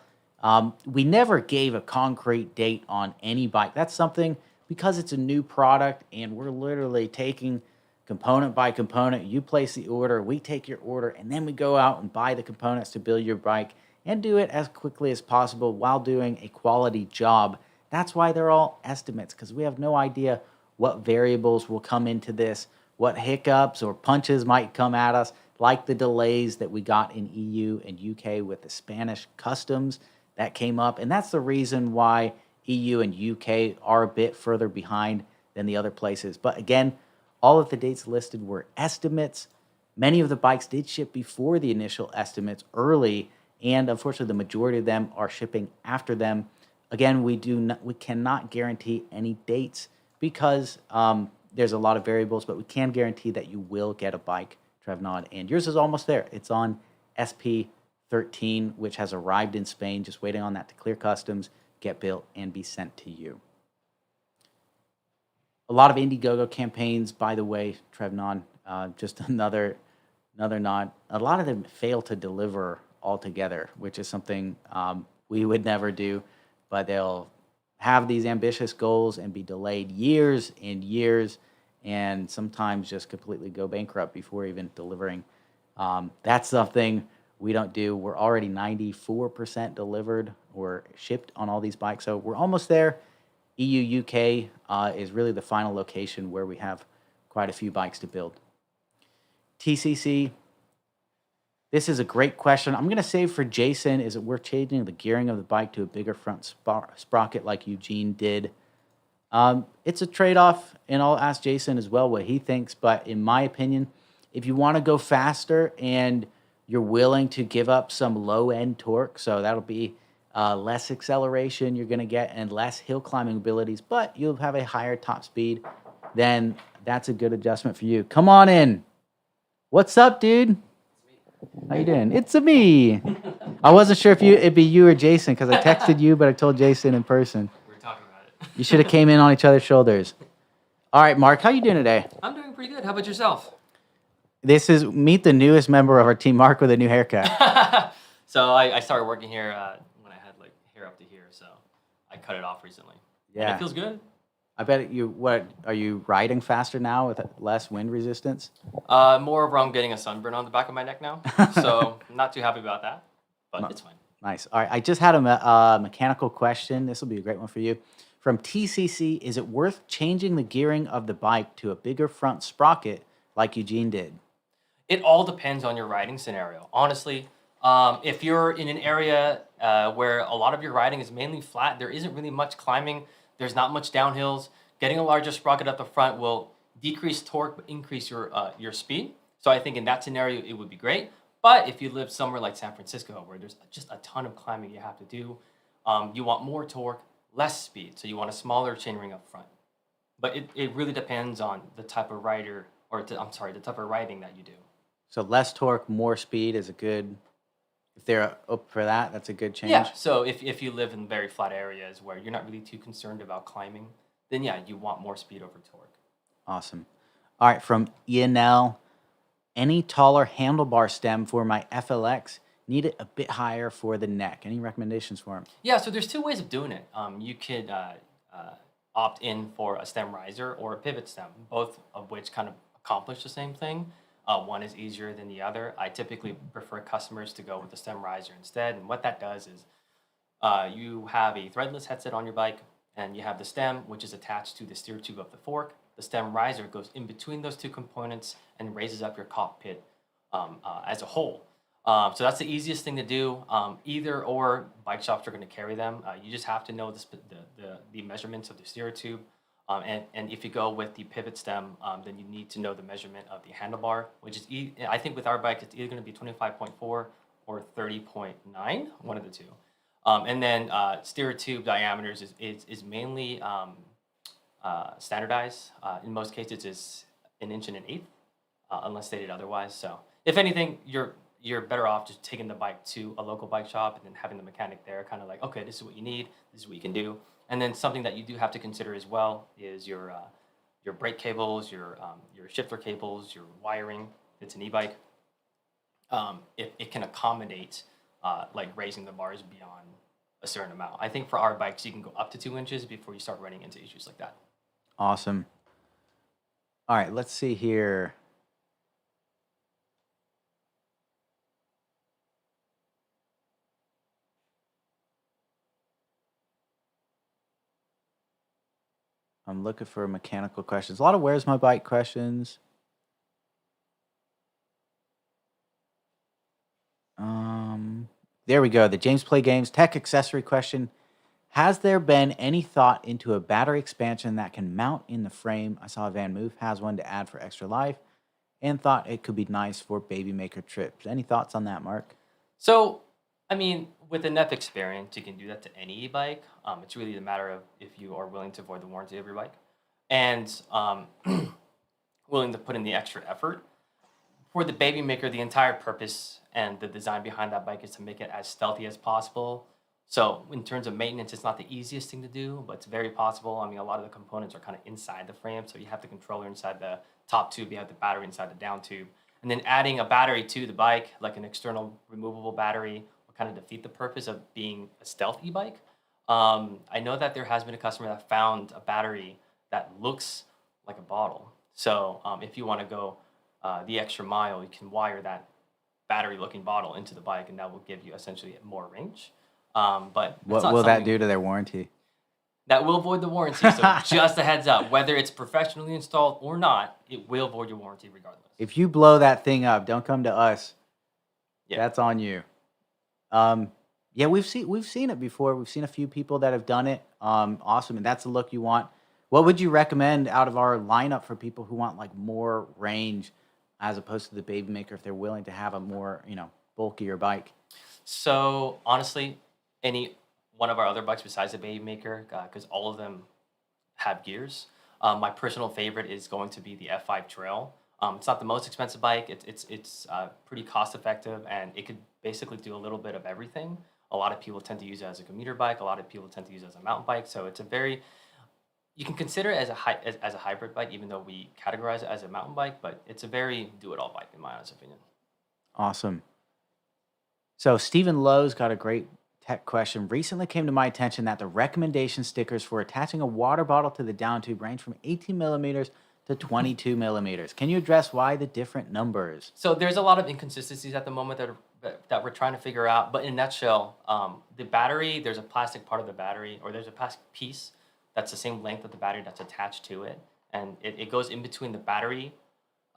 We never gave a concrete date on any bike. That's something, because it's a new product and we're literally taking component by component. You place the order, we take your order, and then we go out and buy the components to build your bike and do it as quickly as possible while doing a quality job. That's why they're all estimates, because we have no idea what variables will come into this, what hiccups or punches might come at us, like the delays that we got in EU and UK with the Spanish customs that came up. And that's the reason why EU and UK are a bit further behind than the other places. But again, all of the dates listed were estimates. Many of the bikes did ship before the initial estimates early, and unfortunately the majority of them are shipping after them. Again, we cannot guarantee any dates because there's a lot of variables, but we can guarantee that you will get a bike, Trevnod, and yours is almost there. It's on SP13, which has arrived in Spain, just waiting on that to clear customs, get built, and be sent to you. A lot of Indiegogo campaigns, by the way, Trevnod, just another nod. A lot of them fail to deliver altogether, which is something we would never do, but they'll have these ambitious goals and be delayed years and years, and sometimes just completely go bankrupt before even delivering. That's something we don't do. We're already 94% delivered or shipped on all these bikes, so we're almost there. EU, UK is really the final location where we have quite a few bikes to build. TCC, this is a great question. I'm going to save for Jason. Is it worth changing the gearing of the bike to a bigger front sprocket like Eugene did? It's a trade-off, and I'll ask Jason as well what he thinks. But in my opinion, if you want to go faster and you're willing to give up some low-end torque, so that'll be less acceleration you're going to get and less hill climbing abilities, but you'll have a higher top speed, then that's a good adjustment for you. Come on in. What's up, dude? How you doing? It's a me. I wasn't sure if it'd be you or Jason because I texted you, but I told Jason in person. We were talking about it. You should have came in on each other's shoulders. All right, Mark, how you doing today? I'm doing pretty good. How about yourself? This is meet the newest member of our team, Mark, with a new haircut. So I started working here when I had like hair up to here, so I cut it off recently. Yeah. And it feels good. I bet are you riding faster now with less wind resistance? More of I'm getting a sunburn on the back of my neck now, so I'm not too happy about that, but it's fine. Nice. All right, I just had a mechanical question. This will be a great one for you. From TCC, is it worth changing the gearing of the bike to a bigger front sprocket like Eugene did? It all depends on your riding scenario. Honestly, if you're in an area where a lot of your riding is mainly flat, there isn't really much climbing, there's not much downhills, getting a larger sprocket up the front will decrease torque but increase your speed. So I think in that scenario, it would be great. But if you live somewhere like San Francisco where there's just a ton of climbing you have to do, you want more torque, less speed. So you want a smaller chainring up front. But it really depends on the type of rider, or the type of riding that you do. So less torque, more speed is a good, if they're up for that, that's a good change. Yeah, so if you live in very flat areas where you're not really too concerned about climbing, then yeah, you want more speed over torque. Awesome. All right, from ENL, any taller handlebar stem for my FLX? Need it a bit higher for the neck. Any recommendations for him? Yeah, so there's two ways of doing it. You could opt in for a stem riser or a pivot stem, both of which kind of accomplish the same thing. one is easier than the other. I typically prefer customers to go with the stem riser instead. And what that does is you have a threadless headset on your bike, and you have the stem, which is attached to the steer tube of the fork. The stem riser goes in between those two components and raises up your cockpit as a whole. So that's the easiest thing to do. Either or bike shops are going to carry them. You just have to know the measurements of the steer tube. And if you go with the pivot stem, then you need to know the measurement of the handlebar, which is, I think with our bike, it's either going to be 25.4 or 30.9, one of the two. And then steer tube diameters is mainly standardized. In most cases, it's 1 1/8 inch, unless stated otherwise. So if anything, you're better off just taking the bike to a local bike shop and then having the mechanic there kind of like, okay, this is what you need, this is what you can do. And then something that you do have to consider as well is your brake cables, your shifter cables, your wiring. It's an e-bike. It can accommodate like raising the bars beyond a certain amount. I think for our bikes, you can go up to 2 inches before you start running into issues like that. Awesome. All right, let's see here. I'm looking for mechanical questions. A lot of where's my bike questions. There we go. The James Play Games tech accessory question. Has there been any thought into a battery expansion that can mount in the frame? I saw Van Moof has one to add for extra life and thought it could be nice for Babymaker trips. Any thoughts on that, Mark? So, I mean, with the NEP experience, you can do that to any e-bike. It's really a matter of if you are willing to avoid the warranty of your bike and willing to put in the extra effort. For the Babymaker, the entire purpose and the design behind that bike is to make it as stealthy as possible. So in terms of maintenance, it's not the easiest thing to do, but it's very possible. I mean, a lot of the components are kind of inside the frame. So you have the controller inside the top tube, you have the battery inside the down tube. And then adding a battery to the bike, like an external removable battery, will kind of defeat the purpose of being a stealth e-bike. I know that there has been a customer that found a battery that looks like a bottle. So if you want to go the extra mile, you can wire that battery-looking bottle into the bike, and that will give you essentially more range. But what will that do to their warranty? That will void the warranty. So just a heads up, whether it's professionally installed or not, it will void your warranty regardless. If you blow that thing up, don't come to us. Yeah. That's on you. Yeah, we've seen it before. We've seen a few people that have done it. Awesome, and that's the look you want. What would you recommend out of our lineup for people who want like more range as opposed to the Babymaker if they're willing to have a more, bulkier bike? So honestly, any one of our other bikes besides the Babymaker, because all of them have gears. My personal favorite is going to be the F5 Trail. It's not the most expensive bike. It's pretty cost effective, and it could basically do a little bit of everything. A lot of people tend to use it as a commuter bike. A lot of people tend to use it as a mountain bike. So it's you can consider it as a hybrid bike, even though we categorize it as a mountain bike. But it's a very do-it-all bike, in my honest opinion. Awesome. So Stephen Lowe's got a great tech question. Recently came to my attention that the recommendation stickers for attaching a water bottle to the down tube range from 18 millimeters to 22 millimeters. Can you address why the different numbers? So there's a lot of inconsistencies at the moment that we're trying to figure out. But in a nutshell, the battery, there's a plastic part of the battery, or there's a plastic piece that's the same length of the battery that's attached to it. And it goes in between the battery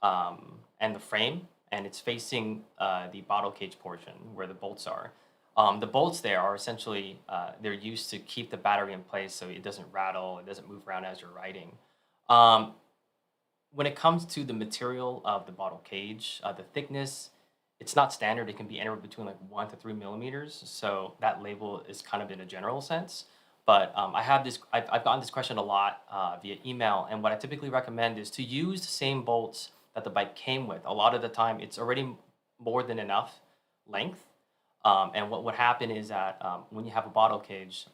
and the frame, and it's facing the bottle cage portion where the bolts are. The bolts there are essentially, they're used to keep the battery in place so it doesn't rattle, it doesn't move around as you're riding. When it comes to the material of the bottle cage, the thickness, it's not standard. It can be anywhere between like 1 to 3 millimeters. So that label is kind of in a general sense. But I've gotten this question a lot via email. And what I typically recommend is to use the same bolts that the bike came with. A lot of the time, it's already more than enough length. And what would happen is that when you have a bottle cage,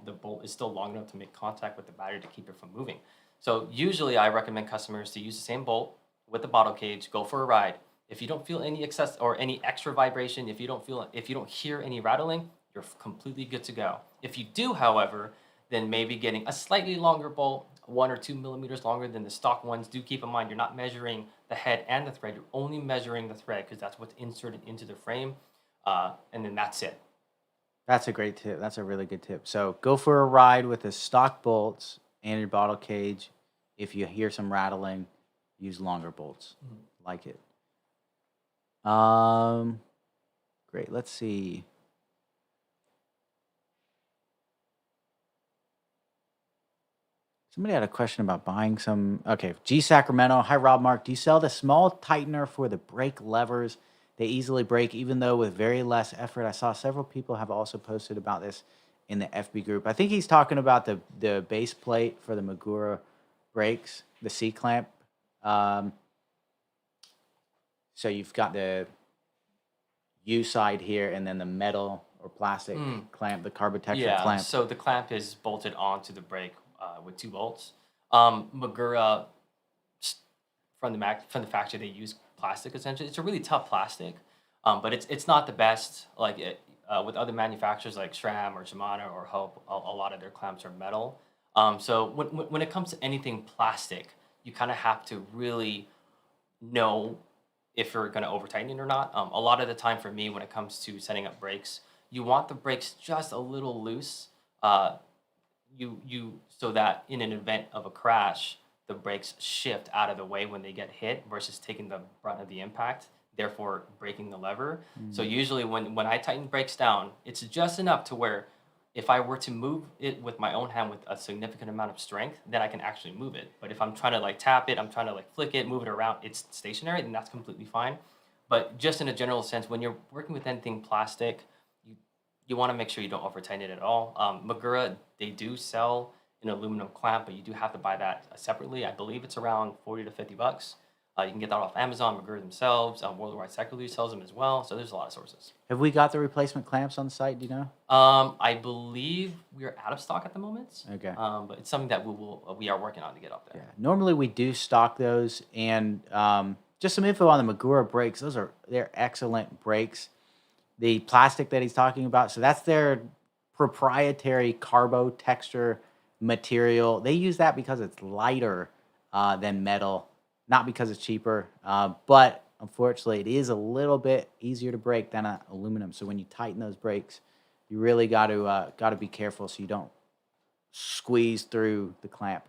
the bolt is still long enough to make contact with the battery to keep it from moving. So usually I recommend customers to use the same bolt with the bottle cage, go for a ride. If you don't feel any excess or any extra vibration, if you don't hear any rattling, you're completely good to go. If you do, however, then maybe getting a slightly longer bolt 1 or 2 millimeters longer than the stock ones. Do keep in mind, you're not measuring the head and the thread. You're only measuring the thread because that's what's inserted into the frame. And then that's it. That's a great tip. That's a really good tip. So go for a ride with the stock bolts and your bottle cage. If you hear some rattling, use longer bolts. Like it. Great. Let's see. Somebody had a question about buying some. Okay, G Sacramento. Hi, Rob, Mark. Do you sell the small tightener for the brake levers? They easily break, even though with very less effort. I saw several people have also posted about this in the FB group. I think he's talking about the base plate for the Magura brakes, the C clamp. So you've got the U side here, and then the metal or plastic clamp, the carbotexture clamp. So the clamp is bolted onto the brake with 2 bolts. Magura, from the factory, they use plastic essentially. It's a really tough plastic, but it's not the best. Like with other manufacturers like SRAM or Shimano or Hope, a lot of their clamps are metal. So when it comes to anything plastic, you kind of have to really know if you're going to over tighten it or not. A lot of the time for me, when it comes to setting up brakes, you want the brakes just a little loose. So that in an event of a crash, the brakes shift out of the way when they get hit versus taking the brunt of the impact, therefore breaking the lever. So usually when I tighten brakes down, it's just enough to where if I were to move it with my own hand with a significant amount of strength, then I can actually move it. But if I'm trying to like tap it, I'm trying to like flick it, move it around, it's stationary, then that's completely fine. But just in a general sense, when you're working with anything plastic, you want to make sure you don't over tighten it at all. Magura, they do sell an aluminum clamp, but you do have to buy that separately. I believe it's around 40 to 50 bucks. You can get that off Amazon, Magura themselves. Worldwide Cycle sells them as well. So there's a lot of sources. Have we got the replacement clamps on the site? Do you know? I believe we are out of stock at the moment. Okay. But it's something that we are working on to get up there. Yeah. Normally we do stock those, and just some info on the Magura brakes. They're excellent brakes. The plastic that he's talking about, so that's their proprietary carbo texture material. They use that because it's lighter than metal, not because it's cheaper. But unfortunately, it is a little bit easier to break than aluminum. So when you tighten those brakes, you really got to be careful so you don't squeeze through the clamp.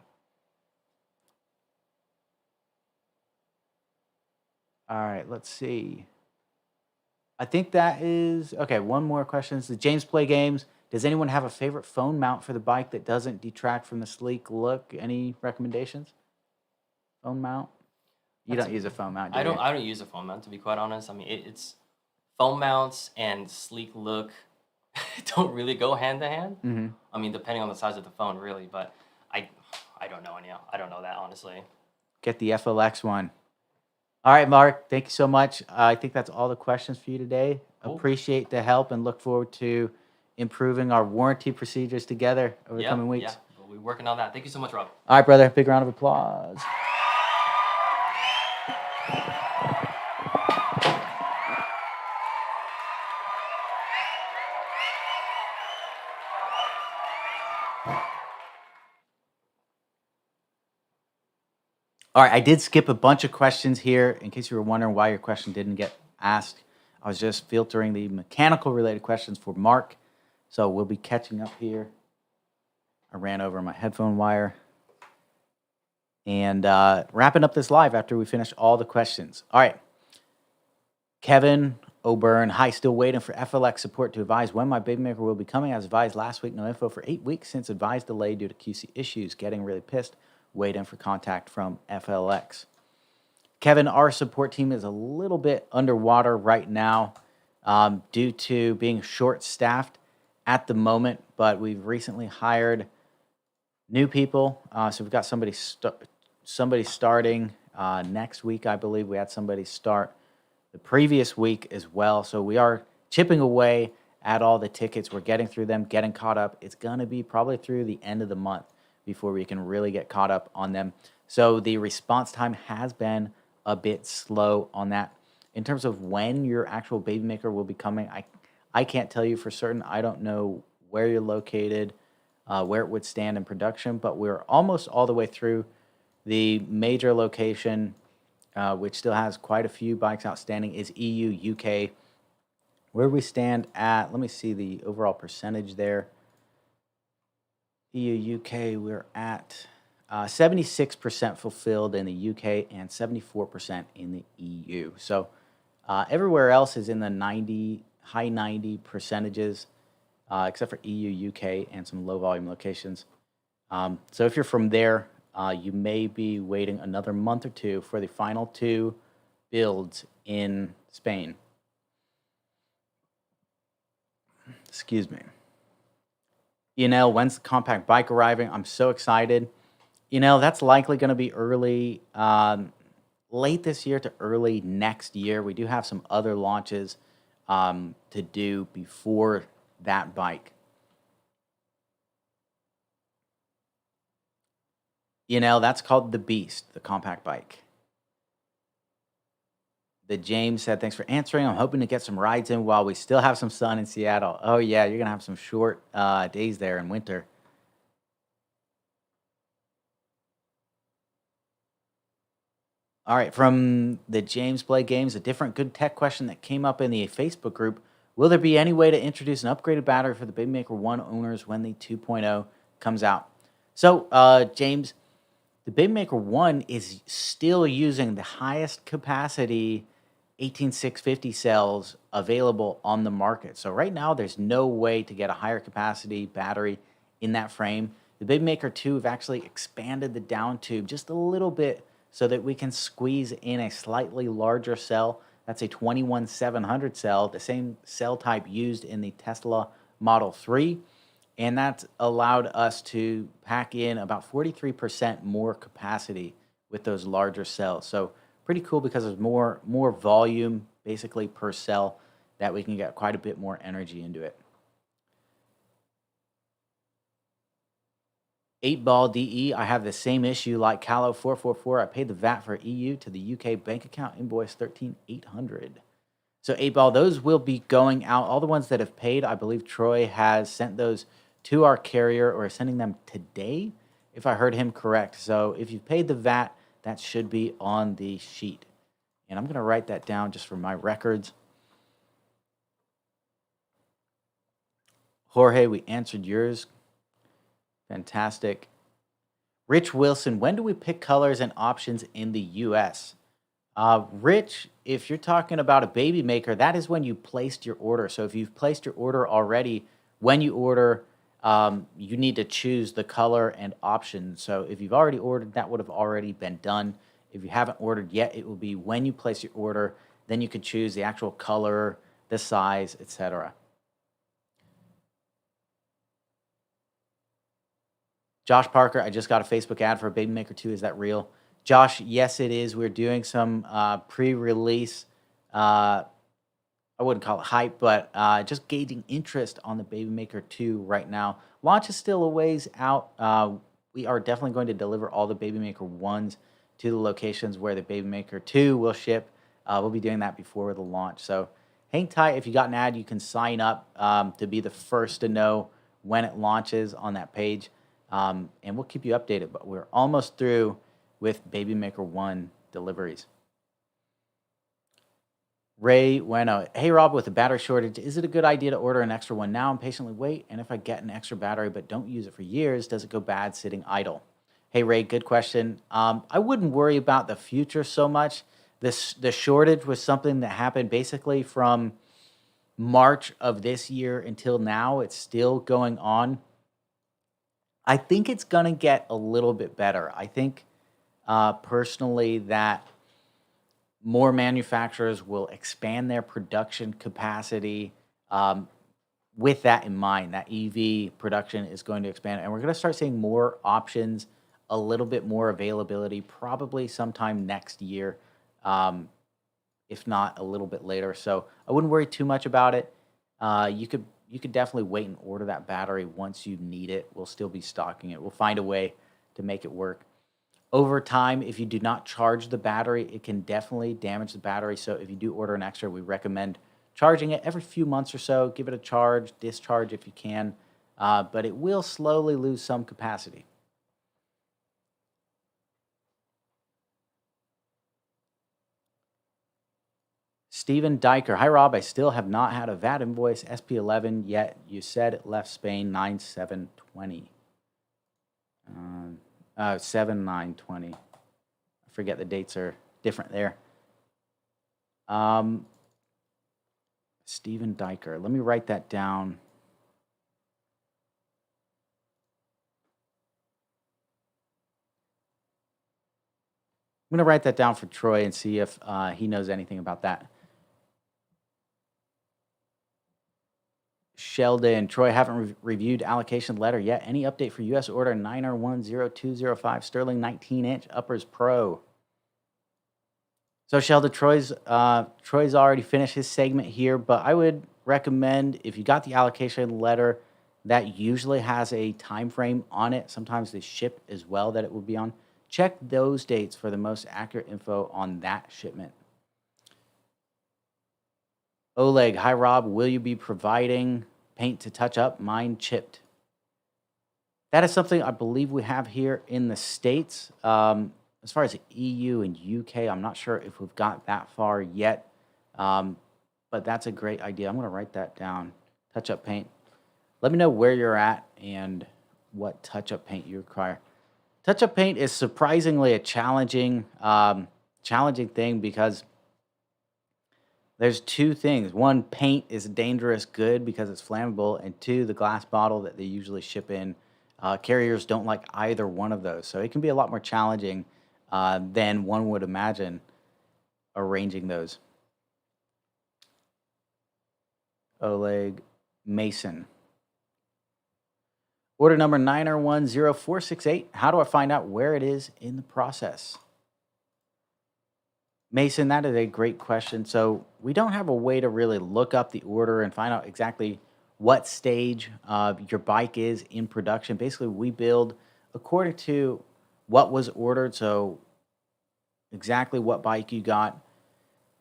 All right, let's see. I think that is okay. One more question. Does James play games? Does anyone have a favorite phone mount for the bike that doesn't detract from the sleek look? Any recommendations? Phone mount? You don't use a phone mount, do you? I don't use a phone mount, to be quite honest. I mean, it's phone mounts and sleek look don't really go hand to hand. I mean, depending on the size of the phone, really. But I don't know I don't know that, honestly. Get the FLX one. All right, Mark, thank you so much. I think that's all the questions for you today. Cool. Appreciate the help and look forward to improving our warranty procedures together over the coming weeks. Yeah, we're working on that. Thank you so much, Rob. All right, brother. Big round of applause. All right, I did skip a bunch of questions here. In case you were wondering why your question didn't get asked, I was just filtering the mechanical related questions for Mark. So we'll be catching up here. I ran over my headphone wire. And wrapping up this live after we finish all the questions. All right. Kevin O'Byrne, hi, still waiting for FLX support to advise when my Babymaker will be coming. As advised last week, no info for 8 weeks since advised delay due to QC issues. Getting really pissed. Waiting for contact from FLX. Kevin, our support team is a little bit underwater right now due to being short-staffed at the moment, but we've recently hired new people. So we've got somebody starting next week, I believe. We had somebody start the previous week as well. So we are chipping away at all the tickets. We're getting through them, getting caught up. It's going to be probably through the end of the month before we can really get caught up on them. So the response time has been a bit slow on that. In terms of when your actual Babymaker will be coming, I can't tell you for certain. I don't know where you're located. where it would stand in production, but we're almost all the way through the major location, which still has quite a few bikes outstanding, is EU, UK. Where we stand at, let me see the overall percentage there. EU, UK, we're at 76% fulfilled in the UK and 74% in the EU. So everywhere else is in the high 90 percentages, except for EU, UK, and some low volume locations. So if you're from there, you may be waiting another month or two for the final 2 builds in Spain. Excuse me. When's the compact bike arriving? I'm so excited. That's likely going to be early, late this year to early next year. We do have some other launches to do before that bike. That's called the Beast, the compact bike. The James said, thanks for answering. I'm hoping to get some rides in while we still have some sun in Seattle. Oh, yeah, you're going to have some short days there in winter. All right, from the James Play Games, a different good tech question that came up in the Facebook group. Will there be any way to introduce an upgraded battery for the Babymaker 1 owners when the 2.0 comes out? So, James, the Babymaker 1 is still using the highest capacity 18650 cells available on the market. So right now, there's no way to get a higher capacity battery in that frame. The Babymaker 2 have actually expanded the down tube just a little bit so that we can squeeze in a slightly larger cell. That's a 21700 cell, the same cell type used in the Tesla Model 3. And that's allowed us to pack in about 43% more capacity with those larger cells. So pretty cool because there's more volume basically per cell that we can get quite a bit more energy into it. 8-Ball DE, I have the same issue like Callow444. I paid the VAT for EU to the UK bank account, invoice 13800. So 8-Ball, those will be going out. All the ones that have paid, I believe Troy has sent those to our carrier or is sending them today, if I heard him correct. So if you've paid the VAT, that should be on the sheet. And I'm going to write that down just for my records. Jorge, we answered yours. Fantastic. Rich Wilson, when do we pick colors and options in the US? Rich, if you're talking about a Babymaker, that is when you placed your order. So if you've placed your order already, when you order, you need to choose the color and option. So if you've already ordered, that would have already been done. If you haven't ordered yet, it will be when you place your order, then you can choose the actual color, the size, etc. Josh Parker, I just got a Facebook ad for a Babymaker 2. Is that real? Josh, yes, it is. We're doing some pre-release, I wouldn't call it hype, but just gauging interest on the Babymaker 2 right now. Launch is still a ways out. We are definitely going to deliver all the Babymaker 1s to the locations where the Babymaker 2 will ship. We'll be doing that before the launch. So hang tight. If you got an ad, you can sign up to be the first to know when it launches on that page. And we'll keep you updated, but we're almost through with Babymaker 1 deliveries. Ray Bueno, hey Rob, with a battery shortage, is it a good idea to order an extra one now and patiently wait? And if I get an extra battery but don't use it for years, does it go bad sitting idle? Hey Ray, good question. I wouldn't worry about the future so much. The shortage was something that happened basically from March of this year until now. It's still going on. I think it's going to get a little bit better. I think personally that more manufacturers will expand their production capacity with that in mind. That EV production is going to expand, and we're going to start seeing more options, a little bit more availability, probably sometime next year, if not a little bit later. So I wouldn't worry too much about it. You could definitely wait and order that battery once you need it. We'll still be stocking it. We'll find a way to make it work. Over time, if you do not charge the battery, it can definitely damage the battery. So if you do order an extra, we recommend charging it every few months or so. Give it a charge, discharge if you can. but it will slowly lose some capacity. Stephen Diker. Hi, Rob. I still have not had a VAT invoice SP11 yet. You said it left Spain 9/7/20. 7/9/20. I forget, the dates are different there. Stephen Diker. Let me write that down. I'm going to write that down for Troy and see if he knows anything about that. Sheldon, Troy, haven't reviewed allocation letter yet. Any update for U.S. order 9R10205 Sterling 19-inch Uppers Pro? So Sheldon, Troy's already finished his segment here, but I would recommend, if you got the allocation letter, that usually has a time frame on it. Sometimes they ship as well that it will be on. Check those dates for the most accurate info on that shipment. Oleg, hi Rob, will you be providing paint to touch up? Mine chipped. That is something I believe we have here in the States. As far as EU and UK, I'm not sure if we've got that far yet, but that's a great idea. I'm going to write that down. Touch-up paint. Let me know where you're at and what touch-up paint you require. Touch-up paint is surprisingly a challenging thing because there's two things. One, paint is a dangerous good because it's flammable, and two, the glass bottle that they usually ship in, carriers don't like either one of those. So it can be a lot more challenging than one would imagine arranging those. Oleg Mason. Order number 9R10468. How do I find out where it is in the process? Mason, that is a great question. So we don't have a way to really look up the order and find out exactly what stage your bike is in production. Basically, we build according to what was ordered. So exactly what bike you got.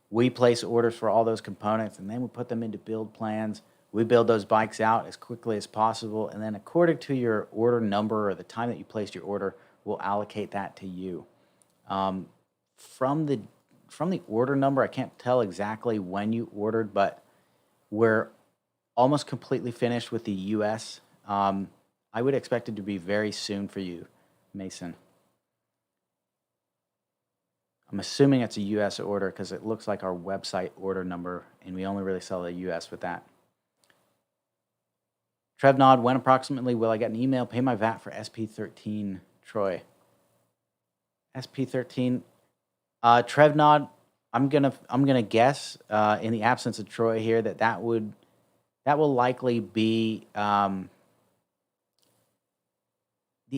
We place orders for all those components, and then we put them into build plans. We build those bikes out as quickly as possible, and then according to your order number or the time that you placed your order, we'll allocate that to you. From the order number, I can't tell exactly when you ordered, but we're almost completely finished with the U.S. I would expect it to be very soon for you, Mason. I'm assuming it's a U.S. order because it looks like our website order number, and we only really sell the U.S. with that. Trevnod, when approximately will I get an email? Pay my VAT for SP13, Troy. SP13, Trevnod, I'm gonna guess in the absence of Troy here that will likely be the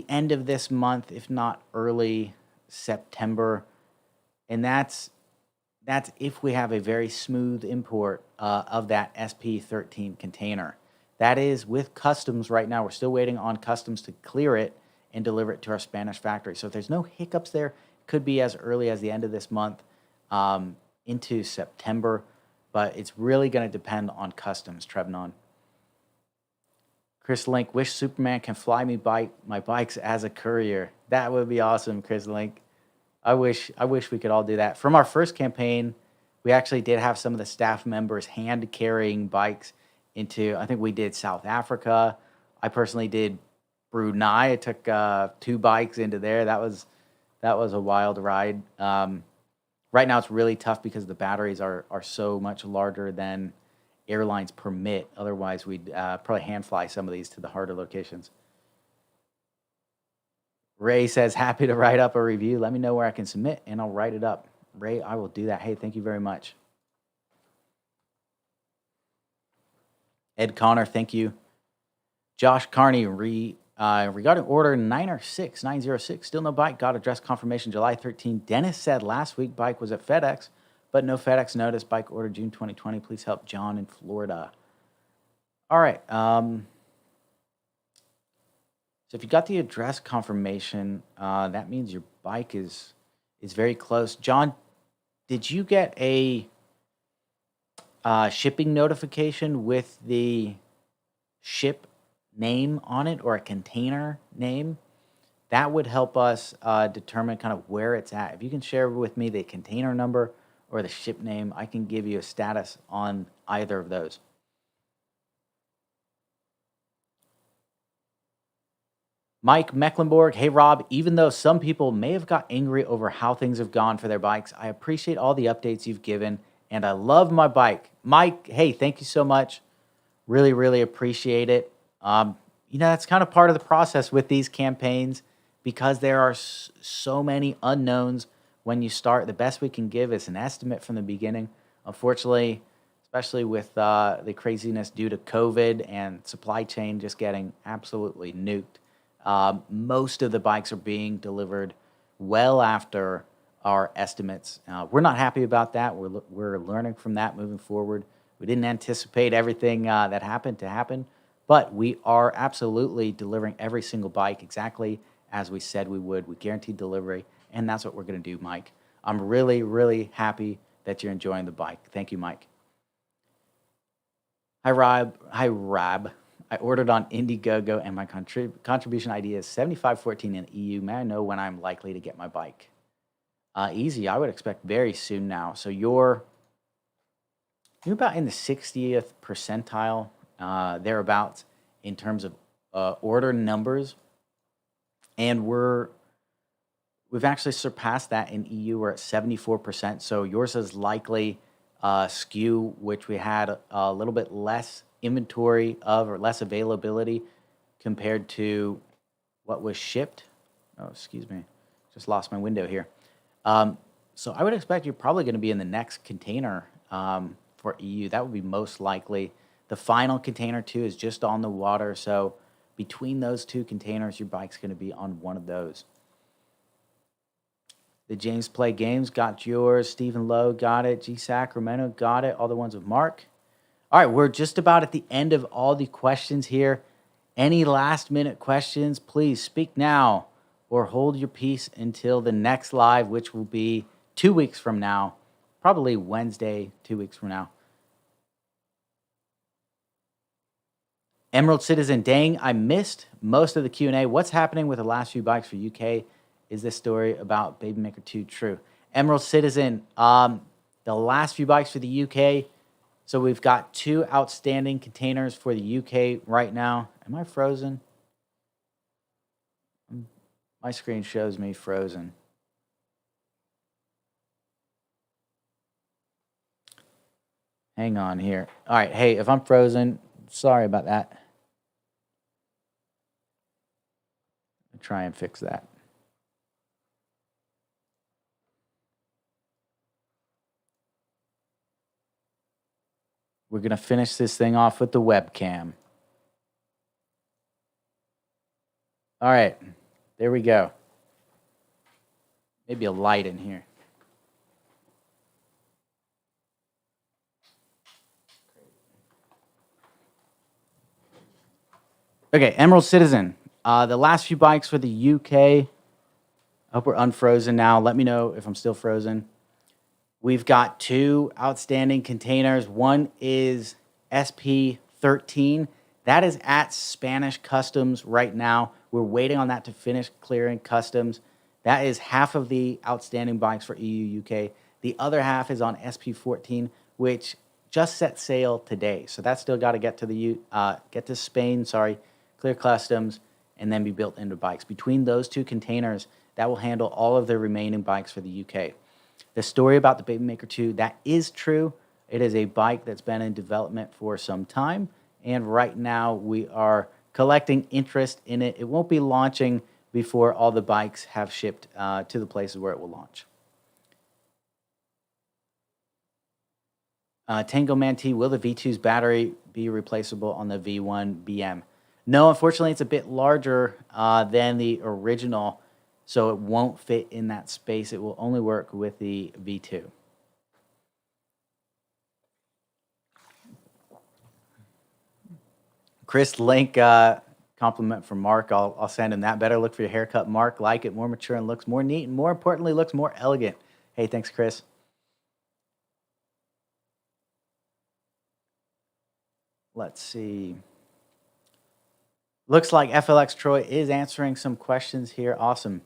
end of this month, if not early September. And that's if we have a very smooth import of that SP13 container. That is with customs right now. We're still waiting on customs to clear it and deliver it to our Spanish factory. So if there's no hiccups there, it could be as early as the end of this month into September. But it's really going to depend on customs, Trevnon. Chris Link, wish Superman can fly me my bikes as a courier. That would be awesome, Chris Link. I wish we could all do that. From our first campaign, we actually did have some of the staff members hand carrying bikes into, I think we did South Africa. I personally did Brunei. I took 2 bikes into there. That was a wild ride. Right now it's really tough because the batteries are so much larger than airlines permit. Otherwise, we'd probably hand fly some of these to the harder locations. Ray says, happy to write up a review. Let me know where I can submit, and I'll write it up. Ray, I will do that. Hey, thank you very much. Ed Connor, thank you. Josh Carney, regarding order 906, still no bike. Got address confirmation July 13. Dennis said last week bike was at FedEx, but no FedEx notice. Bike order June 2020. Please help John in Florida. All right. So if you got the address confirmation, that means your bike is very close. John, did you get a shipping notification with the ship name on it or a container name, that would help us determine kind of where it's at. If you can share with me the container number or the ship name, I can give you a status on either of those. Mike Mecklenburg, hey Rob, even though some people may have got angry over how things have gone for their bikes, I appreciate all the updates you've given and I love my bike. Mike, hey, thank you so much. Really, really appreciate it. That's kind of part of the process with these campaigns because there are so many unknowns when you start. The best we can give is an estimate from the beginning. Unfortunately, especially with the craziness due to COVID and supply chain just getting absolutely nuked, most of the bikes are being delivered well after our estimates. We're not happy about that. We're learning from that moving forward. We didn't anticipate everything that happened to happen, but we are absolutely delivering every single bike exactly as we said we would. We guaranteed delivery, and that's what we're going to do, Mike. I'm really, really happy that you're enjoying the bike. Thank you, Mike. Hi, Rob. Hi, Rob. I ordered on Indiegogo, and my contribution ID is 7514 in EU. May I know when I'm likely to get my bike? Easy. I would expect very soon now. So you're about in the 60th percentile, thereabouts, in terms of order numbers. And we've actually surpassed that in EU. We're at 74%. So yours is likely SKU, which we had a little bit less inventory of or less availability compared to what was shipped. Oh, excuse me. Just lost my window here. So I would expect you're probably going to be in the next container for EU. That would be most likely. The final container, too, is just on the water. So between those two containers, your bike's going to be on one of those. The James Play Games got yours. Stephen Lowe got it. G Sacramento got it. All the ones with Mark. All right, we're just about at the end of all the questions here. Any last-minute questions, please speak now or hold your peace until the next live, which will be 2 weeks from now, probably Wednesday, 2 weeks from now. Emerald Citizen, dang, I missed most of the Q&A. What's happening with the last few bikes for UK? Is this story about Babymaker 2 true? Emerald Citizen, the last few bikes for the UK, so we've got 2 outstanding containers for the UK right now. Am I frozen? My screen shows me frozen. Hang on here. All right, hey, if I'm frozen, sorry about that. I'll try and fix that. We're going to finish this thing off with the webcam. All right, there we go. Maybe a light in here. Okay, Emerald Citizen. The last few bikes for the UK. I hope we're unfrozen now. Let me know if I'm still frozen. We've got 2 outstanding containers. One is SP13. That is at Spanish Customs right now. We're waiting on that to finish clearing customs. That is half of the outstanding bikes for EU UK. The other half is on SP14, which just set sail today. So that's still got to get to Spain, clear customs, and then be built into bikes. Between those 2 containers, that will handle all of the remaining bikes for the UK. The story about the Babymaker 2, that is true. It is a bike that's been in development for some time, and right now we are collecting interest in it. It won't be launching before all the bikes have shipped to the places where it will launch. Tango Manti, will the V2's battery be replaceable on the V1 BM? No, unfortunately, it's a bit larger than the original, so it won't fit in that space. It will only work with the V2. Chris Link, compliment from Mark. I'll send him that. Better look for your haircut, Mark. Like it, more mature and looks more neat, and more importantly, looks more elegant. Hey, thanks, Chris. Let's see. Looks like FLX Troy is answering some questions here. Awesome.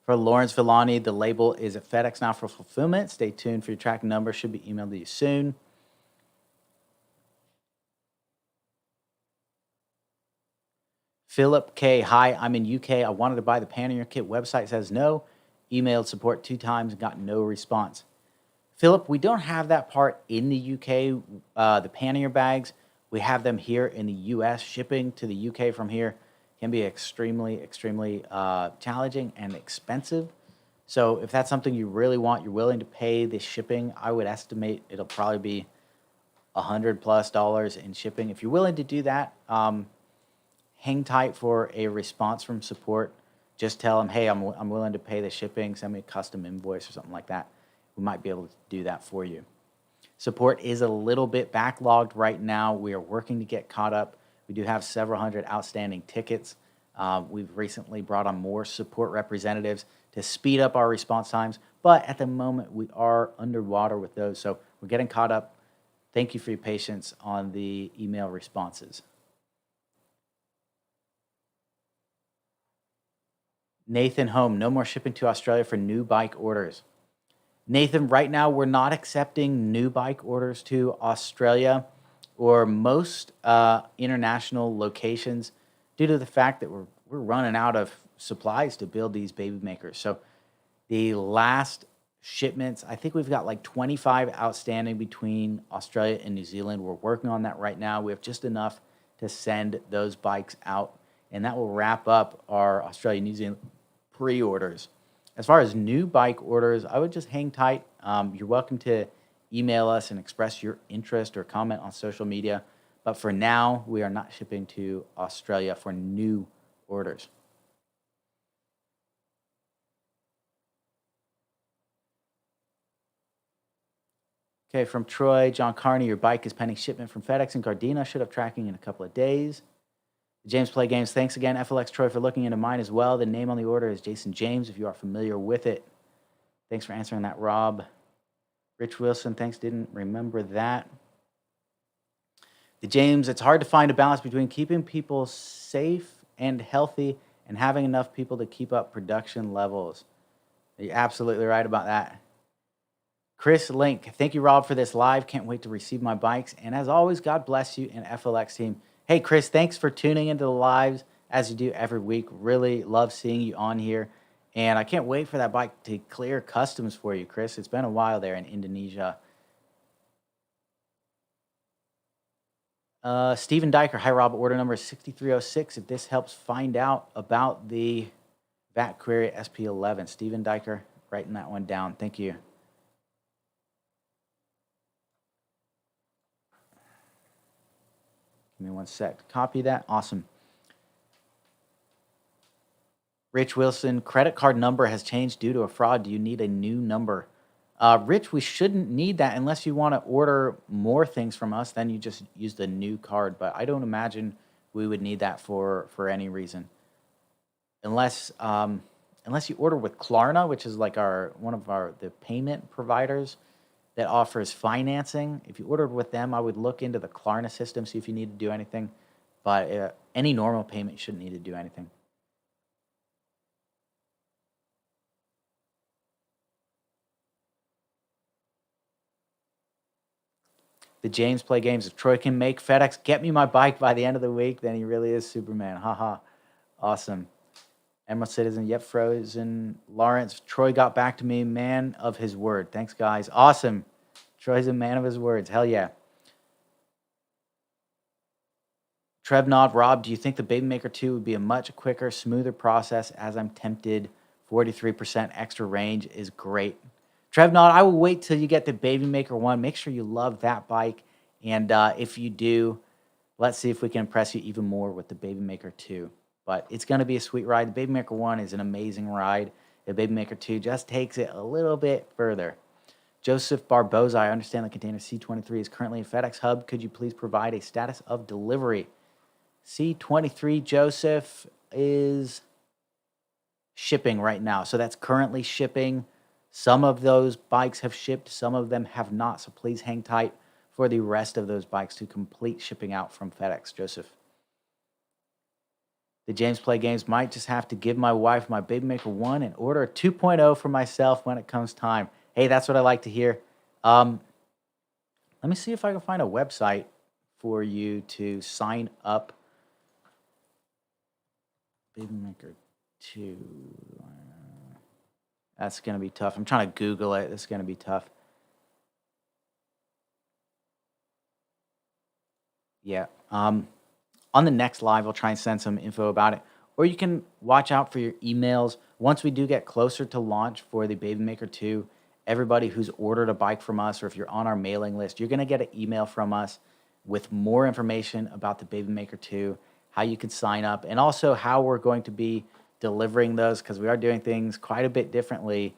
For Lawrence Villani, the label is at FedEx now for fulfillment. Stay tuned for your tracking number. Should be emailed to you soon. Philip K. Hi, I'm in UK. I wanted to buy the pannier kit. Website says no. Emailed support 2 times and got no response. Philip, we don't have that part in the UK, the pannier bags. We have them here in the US. Shipping to the UK from here can be extremely, extremely challenging and expensive. So if that's something you really want, you're willing to pay the shipping, I would estimate it'll probably be $100+ in shipping. If you're willing to do that, hang tight for a response from support. Just tell them, hey, I'm willing to pay the shipping. Send me a custom invoice or something like that. We might be able to do that for you. Support is a little bit backlogged right now. We are working to get caught up. We do have several hundred outstanding tickets. We've recently brought on more support representatives to speed up our response times, but at the moment we are underwater with those, so we're getting caught up. Thank you for your patience on the email responses. Nathan Home, no more shipping to Australia for new bike orders. Nathan, right now we're not accepting new bike orders to Australia or most international locations due to the fact that we're running out of supplies to build these Babymakers. So the last shipments, I think we've got like 25 outstanding between Australia and New Zealand. We're working on that right now. We have just enough to send those bikes out, and that will wrap up our Australia New Zealand pre-orders. As far as new bike orders, I would just hang tight. You're welcome to email us and express your interest or comment on social media. But for now, we are not shipping to Australia for new orders. Okay, from Troy, John Carney, your bike is pending shipment from FedEx and Gardena. Should have tracking in a couple of days. James Play Games, thanks again, FLX Troy, for looking into mine as well. The name on the order is Jason James, if you are familiar with it. Thanks for answering that, Rob. Rich Wilson, thanks, didn't remember that. The James, it's hard to find a balance between keeping people safe and healthy and having enough people to keep up production levels. You're absolutely right about that. Chris Link, thank you, Rob, for this live. Can't wait to receive my bikes. And as always, God bless you and FLX team. Hey, Chris, thanks for tuning into the lives as you do every week. Really love seeing you on here. And I can't wait for that bike to clear customs for you, Chris. It's been a while there in Indonesia. Stephen Diker, hi, Rob. Order number is 6306. If this helps find out about the VAT query SP11. Stephen Diker, writing that one down. Thank you. Give me one sec. Copy that. Awesome. Rich Wilson, credit card number has changed due to a fraud. Do you need a new number? Rich, we shouldn't need that unless you want to order more things from us. Then you just use the new card. But I don't imagine we would need that for any reason, unless you order with Klarna, which is like one of the payment providers that offers financing. If you ordered with them, I would look into the Klarna system, see if you need to do anything. But any normal payment, you shouldn't need to do anything. The James Play Games. If Troy can make FedEx get me my bike by the end of the week, then he really is Superman. Haha. Awesome. Emerald Citizen, yep, Frozen. Lawrence, Troy got back to me, man of his word. Thanks, guys. Awesome. Troy's a man of his words. Hell yeah. Trevnod, Rob, do you think the Babymaker 2 would be a much quicker, smoother process as I'm tempted? 43% extra range is great. Trevnod, I will wait till you get the Babymaker 1. Make sure you love that bike. And if you do, let's see if we can impress you even more with the Babymaker 2. But it's going to be a sweet ride. The Babymaker 1 is an amazing ride. The Babymaker 2 just takes it a little bit further. Joseph Barboza, I understand the container C23 is currently a FedEx hub. Could you please provide a status of delivery? C23, Joseph, is shipping right now. So that's currently shipping. Some of those bikes have shipped. Some of them have not. So please hang tight for the rest of those bikes to complete shipping out from FedEx, Joseph. The James Play Games might just have to give my wife my Babymaker 1 and order a 2.0 for myself when it comes time. Hey, that's what I like to hear. Let me see if I can find a website for you to sign up. Babymaker 2. That's going to be tough. I'm trying to Google it. It's going to be tough. Yeah. On the next live, I'll try and send some info about it. Or you can watch out for your emails. Once we do get closer to launch for the Babymaker 2, everybody who's ordered a bike from us, or if you're on our mailing list, you're going to get an email from us with more information about the Babymaker 2, how you can sign up, and also how we're going to be delivering those, because we are doing things quite a bit differently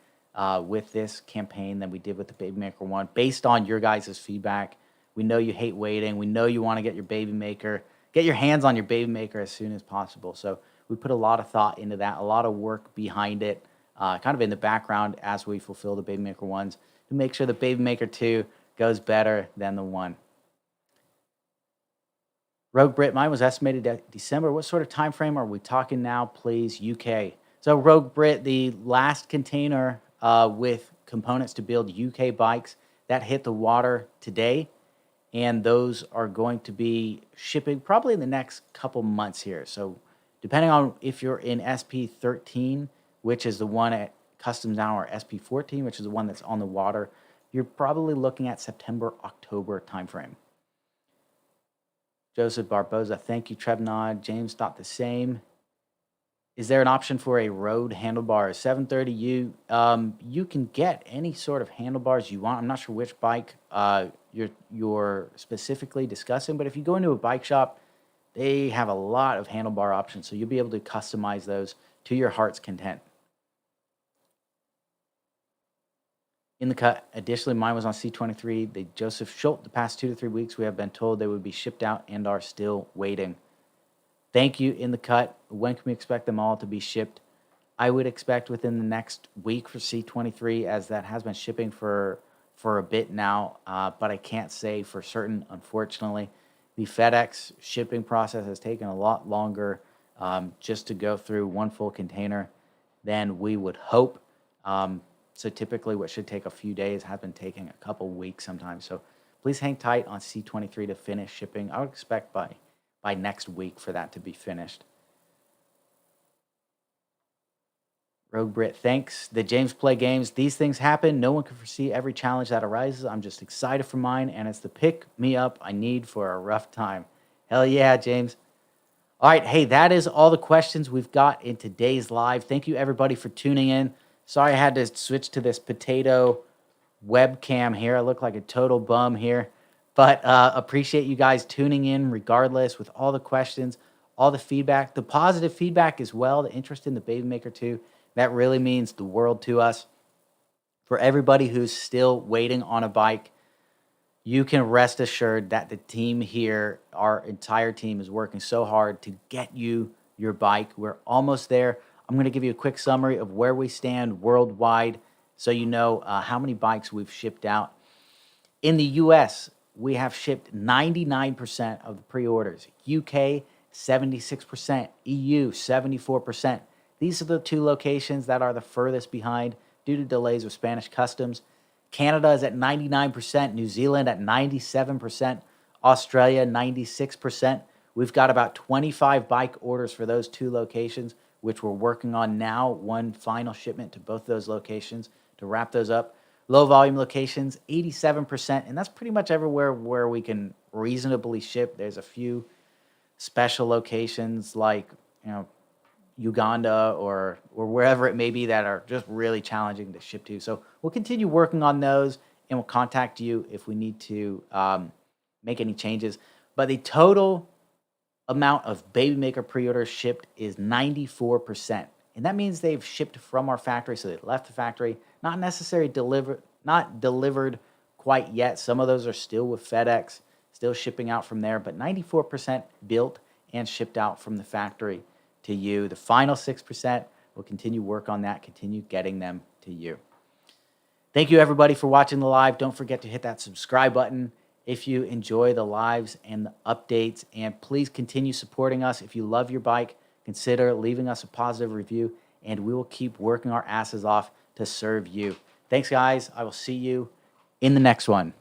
with this campaign than we did with the Babymaker 1, based on your guys' feedback. We know you hate waiting. We know you want to get your hands on your Babymaker as soon as possible. So we put a lot of thought into that, a lot of work behind it, kind of in the background as we fulfill the Babymaker 1s to make sure the Babymaker 2 goes better than the 1. Rogue Brit, mine was estimated at December. What sort of time frame are we talking now, please? UK. So Rogue Brit, the last container with components to build UK bikes, that hit the water today. And those are going to be shipping probably in the next couple months here. So depending on if you're in SP13, which is the one at Customs Now, or SP14, which is the one that's on the water, you're probably looking at September, October timeframe. Joseph Barboza, thank you, Trebnod. James thought the same. Is there an option for a road handlebar? 730U, you can get any sort of handlebars you want. I'm not sure which bike you're specifically discussing, but if you go into a bike shop, they have a lot of handlebar options, so you'll be able to customize those to your heart's content. In the cut, additionally, mine was on C23. The Joseph Schultz, the past 2 to 3 weeks, we have been told they would be shipped out and are still waiting. Thank you, In the Cut. When can we expect them all to be shipped? I would expect within the next week for C23, as that has been shipping for a bit now, but I can't say for certain, unfortunately. The FedEx shipping process has taken a lot longer just to go through one full container than we would hope. So typically what should take a few days has been taking a couple weeks sometimes. So please hang tight on C23 to finish shipping. I would expect by next week for that to be finished. Rogue Brit, thanks. The James Play Games, these things happen. No one can foresee every challenge that arises. I'm just excited for mine, and it's the pick me up I need for a rough time. Hell yeah, James. All right, hey, that is all the questions we've got in today's live. Thank you, everybody, for tuning in. Sorry I had to switch to this potato webcam here. I look like a total bum here. But appreciate you guys tuning in regardless, with all the questions, all the feedback, the positive feedback as well, the interest in the Babymaker 2. That really means the world to us. For everybody who's still waiting on a bike, you can rest assured that the team here, our entire team, is working so hard to get you your bike. We're almost there. I'm going to give you a quick summary of where we stand worldwide so you know how many bikes we've shipped out. In the U.S., we have shipped 99% of the pre-orders. UK, 76%. EU, 74%. These are the 2 locations that are the furthest behind due to delays with Spanish customs. Canada is at 99%, New Zealand at 97%, Australia 96%. We've got about 25 bike orders for those 2 locations, which we're working on now. One final shipment to both those locations to wrap those up. Low volume locations, 87%, and that's pretty much everywhere where we can reasonably ship. There's a few special locations like, Uganda or wherever it may be that are just really challenging to ship to. So we'll continue working on those, and we'll contact you if we need to make any changes. But the total amount of Babymaker pre-orders shipped is 94%. And that means they've shipped from our factory, so they left the factory, not delivered quite yet. Some of those are still with FedEx, still shipping out from there, but 94% built and shipped out from the factory to you. The final 6%, we'll continue work on that, continue getting them to you. Thank you, everybody, for watching the live. Don't forget to hit that subscribe button if you enjoy the lives and the updates, and please continue supporting us. If you love your bike, consider leaving us a positive review, and we will keep working our asses off to serve you. Thanks, guys. I will see you in the next one.